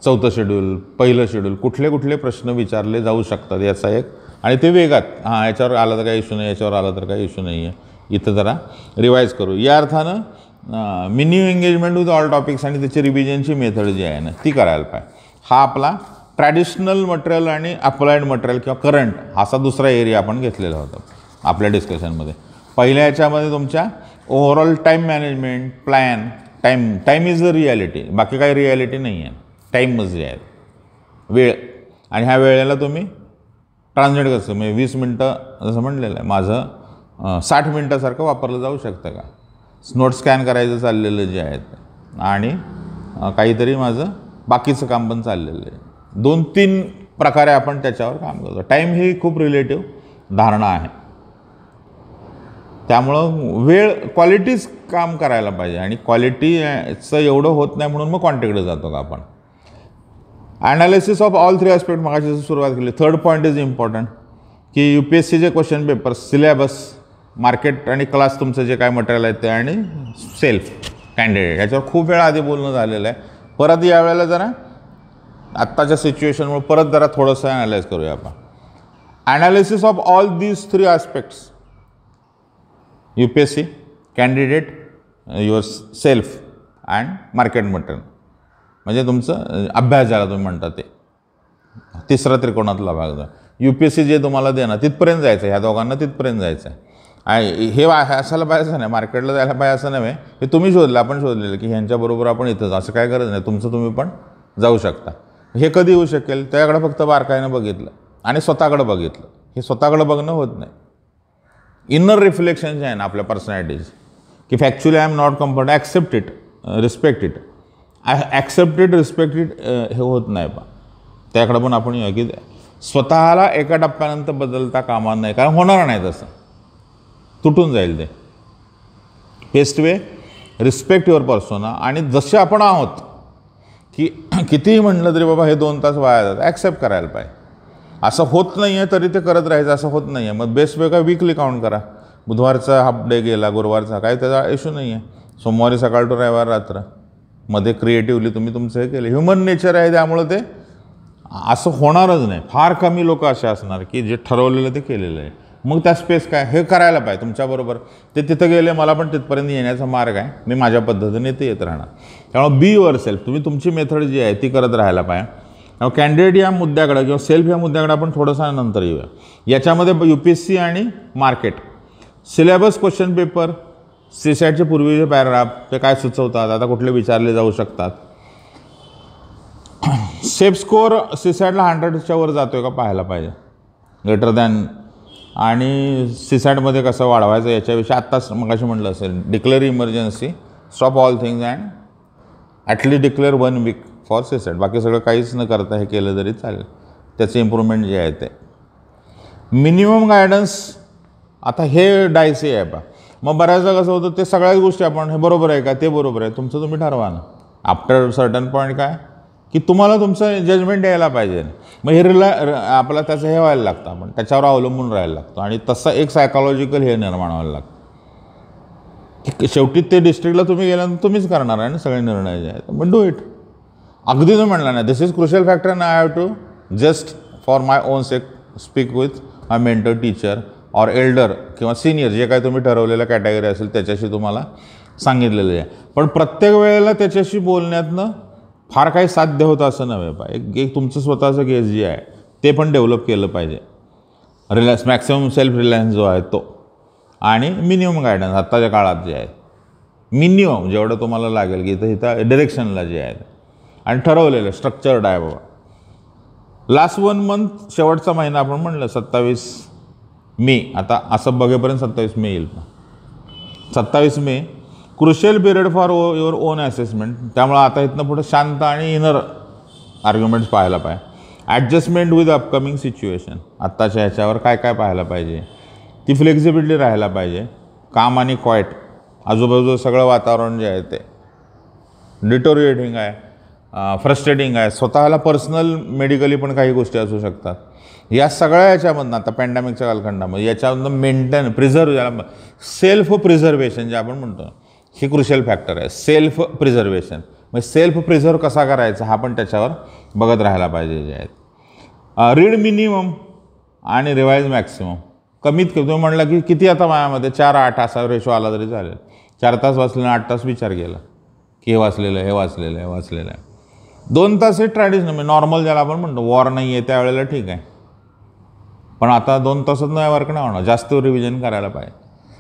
4थं शेड्यूल, 1लं शेड्यूल, कुठले प्रश्न विचारले जाऊ शकतात याचा एक. आणि ते वेगात, याच्यावर आलं तर काही इश्यू नाही, याच्यावर आलं तर काही इश्यू नाही आहे, इथं जरा रिवाईज करू. या अर्थानं mini engagement with all topics आणि त्याची रिव्हिजनची मेथड जी आहे ना ती करायला पाहिजे. हा आपला ट्रॅडिशनल मटेरियल आणि अप्लाइड मटेरियल किंवा करंट असा दुसरा एरिया आपण घेतलेला होता आपल्या डिस्कशनमध्ये. पहिल्या याच्यामध्ये तुमच्या overall time management, plan, time is the reality, बाकी काही रियालिटी नाही आहे. टाईमच जे आहे वेळ, आणि ह्या वेळेला तुम्ही ट्रान्सलेट कसं, म्हणजे 20 मिनटं जसं म्हणलेलं आहे माझं 60 मिनटासारखं वापरलं जाऊ शकतं का. नोट स्कॅन करायचं चाललेलं जे आहे आणि काहीतरी माझं बाकीचं काम पण चाललेलं आहे. 2-3 प्रकारे आपण त्याच्यावर काम करतो. टाईम ही खूप रिलेटिव्ह धारणा आहे, त्यामुळं वेळ क्वालिटीच काम करायला पाहिजे आणि क्वालिटीचं एवढं होत नाही म्हणून मग क्वांटिटीकडे जातो का आपण. ॲनालिसिस ऑफ ऑल 3 ॲस्पेक्ट मगाशी सुरुवात केली. 3rd पॉईंट इज इम्पॉर्टंट की UPSCचे क्वेश्चन पेपर, सिलेबस, मार्केट आणि क्लास तुमचं जे काय मटेरियल आहे ते, आणि सेल्फ कॅन्डिडेट, याच्यावर खूप वेळा आधी बोलणं झालेलं आहे. परत यावेळेला जरा आत्ताच्या सिच्युएशनमुळे परत जरा थोडंसं ॲनालाइज करूया आपण. Analysis of all these 3 aspects, UPSC, candidate, your self and market material, म्हणजे तुमचं अभ्यास ज्याला तुम्ही म्हणता ते तिसरा त्रिकोणातला भाग. UPSC जे तुम्हाला देणार तिथपर्यंत जायचं, ह्या दोघांना तिथपर्यंत जायचं आहे. हे असायला पाहिजे नाही, मार्केटला जायला पाहिजे असं नव्हे. हे तुम्ही शोधलं, आपण शोधलेलं की ह्यांच्याबरोबर आपण इथंच, असं काय गरज नाही. तुमचं तुम्ही पण जाऊ शकता. हे कधी होऊ शकेल, त्याकडे फक्त बारकाईनं बघितलं आणि स्वतःकडे बघितलं. हे स्वतःकडे बघणं होत नाही. इनर रिफ्लेक्शन जे आहे ना आपल्या पर्सनॅलिटीज, की factually I am not comfort, accept it, respect it. Accept it, respect it हे होत नाही. पण त्याकडे पण आपण येऊ की स्वतःला एका टप्प्यानंतर बदलता कामा नाही, कारण होणार नाही तसं, तुटून जाईल ते. Best way, respect your persona. आणि जसे आपण आहोत, की कितीही म्हटलं तरी बाबा हे 2 तास वाया जातात, ॲक्सेप्ट करायला पाहिजे. असं होत नाही आहे तरी ते करत राहायचं, असं होत नाही आहे. मग बेस्ट वे काय, वीकली काउंट करा. बुधवारचा हाफ डे गेला, गुरुवारचा काही त्याचा इश्यू नाही आहे. सोमवारी सकाळ टू रविवार रात्र मध्ये क्रिएटिव्हली तुम्ही तुमचं हे केलं. ह्युमन नेचर आहे, त्यामुळं ते असं होणारच नाही. फार कमी लोक असे असणार की जे ठरवलेलं ते केलेलं आहे. मग त्या स्पेस काय, हे करायला पाहिजे तुमच्याबरोबर. ते तिथं गेले, मला पण तिथपर्यंत येण्याचा मार्ग आहे, मी माझ्या पद्धतीने ते येत राहणार. त्यामुळे बी युअर सेल्फ, तुम्ही तुमची मेथड जी आहे ती करत राहायला पाहिजे. कॅन्डिडेट या मुद्द्याकडे किंवा सेल्फ या मुद्द्याकडे आपण थोडंसं नंतर येऊया. याच्यामध्ये UPSC आणि मार्केट, सिलेबस, क्वेश्चन पेपर, CSATचे पूर्वीचे पॅराग्राफ ते काय सुचवतात, आता कुठले विचारले जाऊ शकतात. सेफ स्कोअर CSATला 100च्या वर जातो आहे का पाहायला पाहिजे, ग्रेटर दॅन. आणि CSATमध्ये कसं वाढवायचं याच्याविषयी आत्ताच मगाशी म्हटलं असेल. Declare emergency, stop all things and at least declare 1 week for CSAT. बाकी सगळं काहीच न करता हे केलं तरी चालेल. त्याचे इम्प्रूव्हमेंट जे आहे ते. मिनिमम गायडन्स, आता हे डायसी आहे पा. मग बऱ्याचदा कसं होतं, ते सगळ्याच गोष्टी आपण हे बरोबर आहे का, ते बरोबर आहे, तुमचं तुम्ही ठरवा ना. आफ्टर सर्टन पॉईंट काय की तुम्हाला तुमचं जजमेंट यायला पाहिजे. मग हे आपलं त्याचं हे व्हायला लागतं, आपण त्याच्यावर अवलंबून राहायला लागतो. आणि तसं एक सायकॉलॉजिकल हे निर्माण व्हायला लागतं. शेवटी ते डिस्ट्रिक्टला तुम्ही गेल्यानंतर तुम्हीच करणार आहे ना सगळे निर्णय जे आहेत. मग डू इट. अगदी तुम्ही म्हटलं नाही this is crucial factor and I have to just for my own sake speak with my mentor, teacher or elder किंवा सिनियर, जे काही तुम्ही ठरवलेलं कॅटेगरी असेल त्याच्याशी तुम्हाला सांगितलेलं आहे. पण प्रत्येक वेळेला त्याच्याशी बोलण्यातनं फार काही साध्य होतं असं नव्हे पा एक तुमचं स्वतःचं गेस जे आहे ते पण डेव्हलप केलं पाहिजे. मॅक्सिमम सेल्फ रिलायन्स जो आहे तो आणि मिनिमम गायडन्स आत्ताच्या काळात जे आहे मिनिमम जेवढं तुम्हाला लागेल की इथं डिरेक्शनला जे आहे आणि ठरवलेलं स्ट्रक्चर्ड आहे बाबा. लास्ट 1 मंथ शेवटचा महिना आपण म्हणलं 27 मे, आता असं बघेपर्यंत 27 मे येईल. 27 May crucial period for your own assessment. त्यामुळं आता इथनं पुढे शांत आणि इनर आर्ग्युमेंट्स पाहायला पाहिजे. Adjustment with upcoming situation. आत्ताच्या ह्याच्यावर काय काय पाहायला पाहिजे, ती फ्लेक्झिबिलिटी राहायला पाहिजे. काम आणि क्वाईट आजूबाजूचं सगळं वातावरण जे आहे ते डिटोरिएटिंग आहे, फ्रस्ट्रेटिंग आहे. स्वतःला पर्सनल मेडिकली पण काही गोष्टी असू शकतात. या सगळ्या याच्यामधनं आता पॅन्डेमिकच्या कालखंडामध्ये याच्यामधनं मेंटेन ज्याला सेल्फ प्रिझर्वेशन जे आपण म्हणतो हे क्रुशियल फॅक्टर आहे. सेल्फ प्रिझर्वेशन म्हणजे सेल्फ प्रिझर्व कसा करायचा हा पण त्याच्यावर बघत राहायला पाहिजे जे आहेत. रीड मिनिमम आणि रिवाईज मॅक्सिमम. कमीत कमी तुम्ही म्हटलं की किती आता माझ्यामध्ये 4-8 असा रेशो आला तरी चालेल. 4 तास वाचलेलं 8 तास विचार केला की हे वाचलेलं आहे, हे वाचलेलं आहे, हे वाचलेलं आहे. 2 तास हे ट्रॅडिशनल म्हणजे नॉर्मल ज्याला आपण म्हणतो वॉर नाही आहे त्यावेळेला ठीक आहे, पण आता 2 तासात नाही वर्क नाही होणार, जास्त रिव्हिजन करायला पाहिजे.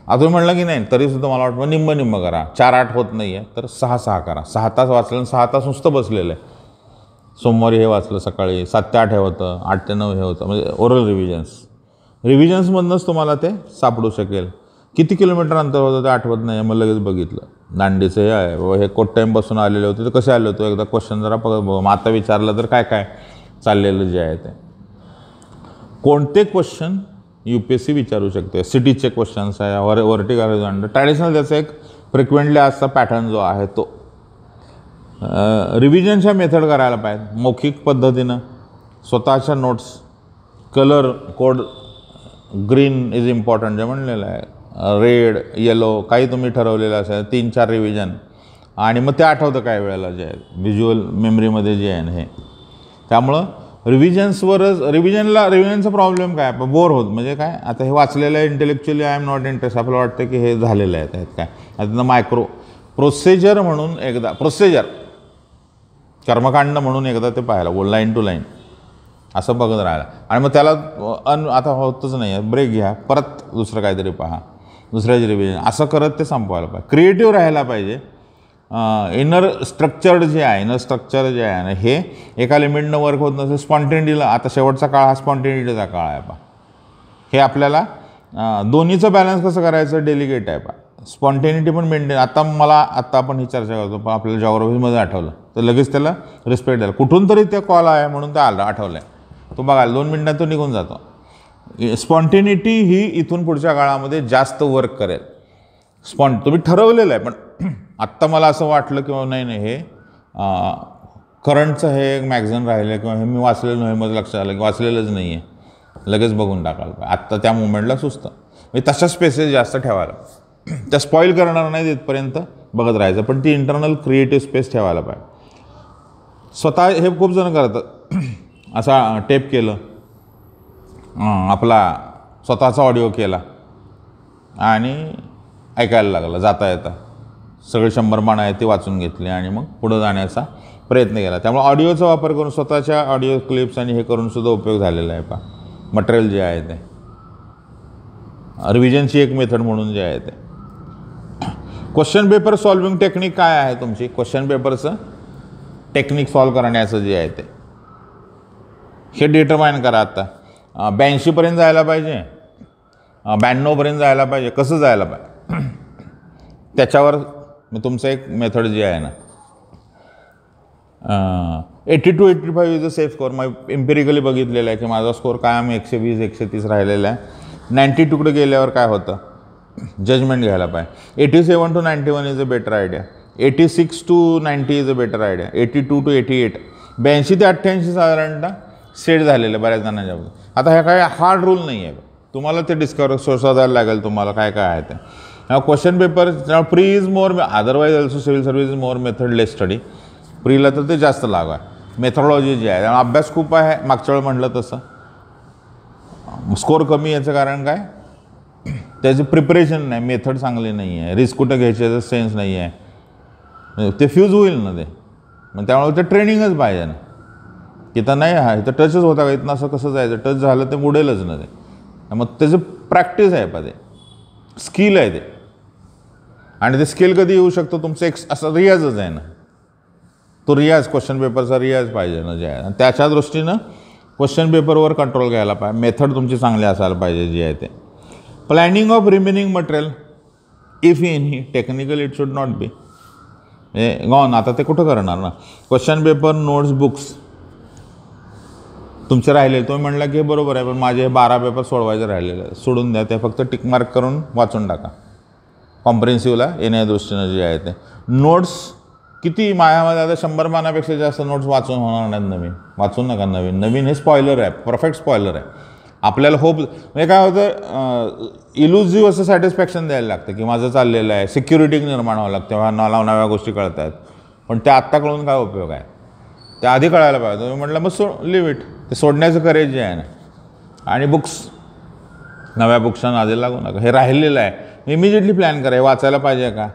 आता तुम्ही म्हटलं की नाही तरीसुद्धा मला वाटतं निम्म करा. 4-8 होत नाही आहे तर 6-6 करा. 6 तास वाचलं आणि 6 तास नुसतं बसलेलं आहे. सोमवारी हे वाचलं, सकाळी 7 ते 8 हे होतं, 8 ते 9 हे होतं, म्हणजे ओरल रिव्हिजन्समधनंच तुम्हाला ते सापडू शकेल. किती किलोमीटर अंतर होतं ते आठवत नाही, मग लगेच बघितलं. दांडीचं हे आहे बाबा, हे कोट बसून आलेले होते तर कसे आले होते एकदा क्वेश्चन जरा मग आता विचारलं तर काय काय चाललेलं जे आहे ते. कोणते क्वेश्चन UPSC विचारू शकते. सिटीचे क्वेश्चन्स आहे, व्हर्टिकल ट्रॅडिशनल त्याचा एक फ्रिक्वेंटली आजचा पॅटर्न जो आहे तो. रिव्हिजनच्या मेथड करायला पाहिजे मौखिक पद्धतीनं. स्वतःच्या notes, colour code, green is important जे म्हणलेलं आहे, रेड, येलो काही तुम्ही ठरवलेलं असेल 3-4 रिव्हिजन आणि मग ते आठवतं काही वेळेला जे आहे व्हिज्युअल मेमरीमध्ये जे आहे ना हे. त्यामुळं रिव्हिजनचा प्रॉब्लेम काय बोर होत म्हणजे काय आता हे वाचलेलं आहे intellectually I am not interest. आपल्याला वाटतं की हे झालेलं आहे त्यात काय. आता मायक्रो प्रोसिजर म्हणून एकदा कर्मकांड म्हणून एकदा ते पाहायला लाईन टू लाईन असं बघत राहायला आणि मग त्याला आता होतच नाही आहे ब्रेक घ्या, परत दुसरं काहीतरी पहा, दुसऱ्याचे रिव्हिजन असं करत ते संपवायला पाहिजे. क्रिएटिव्ह राहायला पाहिजे. इनर स्ट्रक्चर जे आहे ना हे एका लिमिटनं वर्क होत नसेल. स्पॉन्टेनिटीला आता शेवटचा काळ हा स्पॉन्टेनिटीचा काळ आहे पा. हे आपल्याला दोन्हीचं बॅलन्स कसं करायचं डेलिकेट आहे पा. स्पॉन्टेनिटी पण मेंटेन. आता आपण ही चर्चा करतो पण आपल्याला जॉग्राफीमध्ये आठवलं तर लगेच त्याला रिस्पेक्ट द्यायला कुठून तरी ते कॉल आहे म्हणून ते आठवलं आहे तो बघायला 2 मिनिटात तो निघून जातो. स्पॉन्टेनिटी ही इथून पुढच्या काळामध्ये जास्त वर्क करेल. तुम्ही ठरवलेलं आहे पण आत्ता मला असं वाटलं किंवा नाही हे करंटचं हे एक मॅगझिन राहिलं किंवा हे मी वाचलेलं नाही, माझं लक्षात आलं की वाचलेलंच नाही आहे, लगेच बघून टाकायला पाहिजे. आत्ता त्या मुवमेंटला सुचतं म्हणजे तशा स्पेसेस जास्त ठेवायला, त्या स्पॉईल करणार नाही तिथपर्यंत बघत राहायचं, पण ती इंटरनल क्रिएटिव्ह स्पेस ठेवायला पाहिजे. स्वतः हे खूप जण करतात असा टेप केलं, आपला स्वतःचा ऑडिओ केला आणि ऐकायला लागला जाता येता, सगळे 100 माणं आहेत ती वाचून घेतली आणि मग पुढं जाण्याचा प्रयत्न केला. त्यामुळे ऑडिओचा वापर करून स्वतःच्या ऑडिओ क्लिप्स आणि हे करून सुद्धा उपयोग झालेला आहे पा. मटेरियल जे आहे ते रिव्हिजनची एक मेथड म्हणून जे आहे ते. क्वेश्चन पेपर सॉल्विंग टेक्निक काय आहे तुमची? क्वेश्चन पेपरचं टेक्निक सॉल्व करण्याचं जे आहे ते हे डिटरमाइन करा. आता 82पर्यंत जायला पाहिजे, 92पर्यंत जायला पाहिजे, कसं जायला पाहिजे त्याच्यावर मी तुमचं एक मेथड जे आहे ना 80 to 85 is a safe score. मग एम्पिरिकली बघितलेलं आहे की माझा स्कोअर कायम 120-130 राहिलेला आहे. 92कडे गेल्यावर काय होतं जजमेंट घ्यायला पाहिजे. 87 to 91 is a better idea. 86 to 90 is a better idea. 82 to 88 82 ते 88 साधारणतः सेट झालेलं बऱ्याच जणांच्या. आता ह्या काही हार्ड रूल नाही आहे, तुम्हाला ते शोधायला लागेल तुम्हाला काय काय आहे ते. Question paper pre is more, otherwise also civil service is more method less study. प्रीला तर ते जास्त लागू आहे. मेथडॉलॉजी जी आहे त्यामुळे अभ्यास खूप आहे. मागच्या वेळ म्हटलं तसं स्कोअर कमी याचं कारण काय त्याची प्रिपरेशन नाही, मेथड चांगली नाही आहे, रिस्क कुठं घ्यायची याचा सेन्स नाही आहे, ते फ्यूज होईल ना ते मग त्यामुळे ते ट्रेनिंगच पाहिजे ना, की तर नाही हा इथं टचच होता का, इथनं असं कसं जायचं, टच झालं ते उडेलच ना ते. मग त्याचं प्रॅक्टिस आहे ते स्किल आहे ते. आणि ते स्किल कधी येऊ शकतो तुमचं असं रियाजच आहे ना, तो रियाज क्वेश्चन पेपरचा रियाज पाहिजे ना जे आहे. आणि त्याच्या दृष्टीनं क्वेश्चन पेपरवर कंट्रोल घ्यायला पाहिजे, मेथड तुमची चांगली असायला पाहिजे जी आहे ते. Planning of remaining material if any technical it should not be gone. आता ते कुठं करणार ना, क्वेश्चन पेपर नोट्स बुक्स तुमचे राहिले. तुम्ही म्हटलं की हे बरोबर आहे, पण माझे हे 12 पेपर सोडवायचे राहिलेले सोडून द्या, ते फक्त टिक मार्क करून वाचून टाका. कॉम्प्रिहेन्सिव्हला येण्याच्या दृष्टीनं जे आहे ते नोट्स किती माझ्यामध्ये आता 100 पानापेक्षा जास्त नोट्स वाचून होणार नाहीत. नवीन वाचून नका. नवीन हे स्पॉइलर आहे, परफेक्ट स्पॉइलर आहे. आपल्याला होप म्हणजे काय होतं, इल्युझिव्ह असं सॅटिस्फॅक्शन द्यायला लागतं की माझं चाललेलं आहे, सिक्युरिटी निर्माण व्हावं लागतं, मला नव्या गोष्टी कळत आहेत. पण त्या आत्ता कळून काय उपयोग आहे, त्या आधी कळायला पाहिजे. तुम्ही म्हटलं मग लिव्ह इट, ते सोडण्याचं करेज जे आहे ना. आणि बुक्स, नव्या बुक्सच्या नादी लागू नका. हे राहिलेलं आहे, इमिजिएटली प्लॅन करा, हे वाचायला पाहिजे का.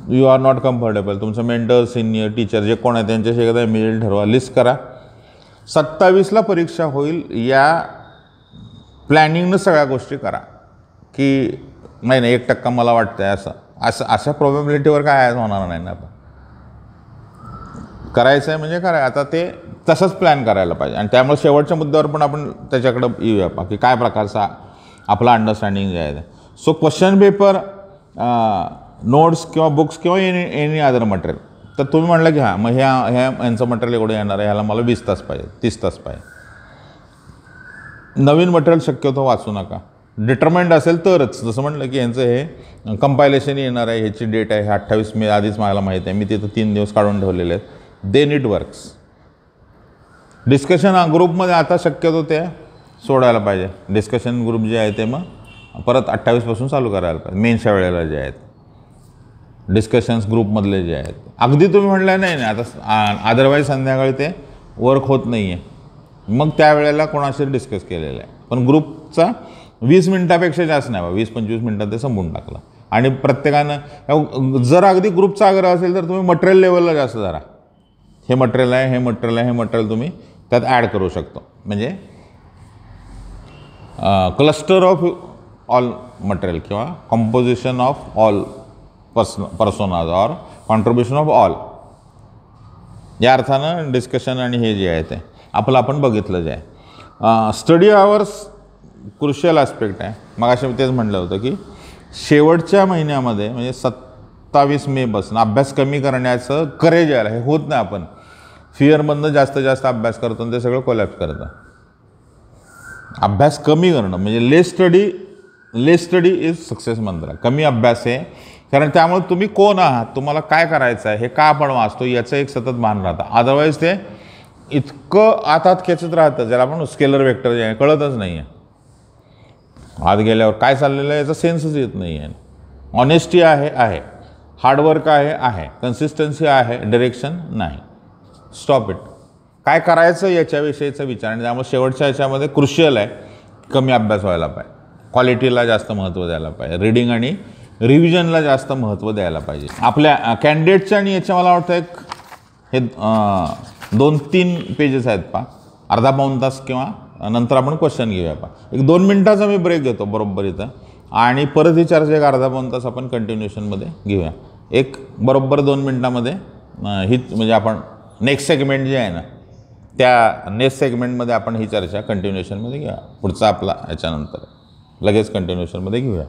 यू आर नॉट कम्फर्टेबल, तुमचं मेंटर, सिनियर, टीचर जे कोण आहे त्यांच्याशी एकदा इमिजिएटली ठरवा, लिस्ट करा. 27ला परीक्षा होईल या प्लॅनिंगनं सगळ्या गोष्टी करा. की नाही 1% मला वाटतं आहे अशा प्रोबॅबिलिटीवर काय होणार नाही ना. करायचं आहे म्हणजे करायचं. आता ते तसंच प्लॅन करायला पाहिजे. आणि त्यामुळे शेवटच्या मुद्द्यावर पण आपण त्याच्याकडं येऊया की काय प्रकारचा आपला अंडरस्टँडिंग जे आहे. सो क्वेश्चन पेपर, नोट्स किंवा बुक्स किंवा एनी अदर मटेरियल. तर तुम्ही म्हटलं की हां मग यांचं मटेरियल एवढं येणार आहे, ह्याला मला 20 तास पाहिजे, 30 तास पाहिजे. नवीन मटेरियल शक्यतो वाचू नका. डिटर्माइंड असेल तरच. जसं म्हटलं की यांचं हे कंपायलेशन येणार आहे, ह्याची डेट आहे 28 मे आधीच मला माहीत आहे, मी तिथं 3 दिवस काढून ठेवलेले आहेत. Then it works. डिस्कशन ग्रुपमध्ये आता शक्यतो ते सोडायला पाहिजे. डिस्कशन ग्रुप जे आहे ते मग परत 28पासून चालू करायला पाहिजे. मेनच्या वेळेला जे आहेत डिस्कशन्स ग्रुपमधले जे आहेत. अगदी तुम्ही म्हटलं नाही आता अदरवाईज संध्याकाळी ते वर्क होत नाही आहे, मग त्यावेळेला कोणाशी डिस्कस केलेलं आहे. पण ग्रुपचा 20 मिनटापेक्षा जास्त नाही, 20-25 मिनटात ते संपून टाकलं. आणि प्रत्येकानं जर अगदी ग्रुपचा आग्रह असेल तर तुम्ही मटेरियल लेवलला जास्त जरा हे मटेरियल आहे, हे मटेरियल आहे, हे मटेरियल तुम्ही त्यात ॲड करू शकतो. म्हणजे क्लस्टर ऑफ ऑल मटेरियल किंवा composition of all personage or contribution of all या अर्थानं डिस्कशन आणि हे जे आहे ते आपलं आपण बघितलं जे आहे. स्टडी आवर्स क्रुशियल ॲस्पेक्ट आहे. मग असे तेच म्हटलं होतं की शेवटच्या महिन्यामध्ये म्हणजे 27 मेपासून अभ्यास कमी करण्याचं करेज यायला हे होत नाही. आपण फिअरमधनं जास्त अभ्यास करतो आणि ते सगळं कोलॅप्स करतं. अभ्यास कमी करणं म्हणजे लेस स्टडी इज सक्सेस मंत्र. कमी अभ्यास आहे, कारण त्यामुळे तुम्ही कोण आहात, तुम्हाला काय करायचं आहे, हे का आपण वाचतो याचं एक सतत भान राहतं. अदरवाईज ते इतकं आतात खेचत राहतं, ज्याला आपण स्केलर वेक्टर जे आहे कळतच नाही आहे. आत गेल्यावर काय चाललेलं आहे याचा सेन्सच येत नाही आहे. ऑनेस्टी आहे, हार्डवर्क आहे, कन्सिस्टन्सी आहे, डिरेक्शन नाही. Stop it. काय करायचं याच्याविषयीचा विचार. आणि त्यामुळे शेवटच्या याच्यामध्ये क्रुशियल आहे कमी अभ्यास व्हायला पाहिजे. क्वालिटीला जास्त महत्त्व द्यायला पाहिजे. रीडिंग आणि रिव्हिजनला जास्त महत्त्व द्यायला पाहिजे. आपल्या कॅन्डिडेटच्या आणि याच्या मला वाटतं एक हे 2-3 पेजेस आहेत अर्धा पाऊण तास किंवा नंतर आपण क्वेश्चन घेऊया एक 2 मिनटाचा मी ब्रेक घेतो बरोबर इथं. आणि परत ही चर्चा एक अर्धा पाऊण तास आपण कंटिन्युएशनमध्ये घेऊया. एक बरोबर 2 मिनटामध्ये ही म्हणजे आपण नेक्स्ट सेगमेंट जे आहे ना त्या नेक्स्ट सेगमेंटमध्ये आपण ही चर्चा कंटिन्युएशनमध्ये घेऊया. पुढचा आपला याच्यानंतर लगेच कंटिन्युएशनमध्ये घेऊया.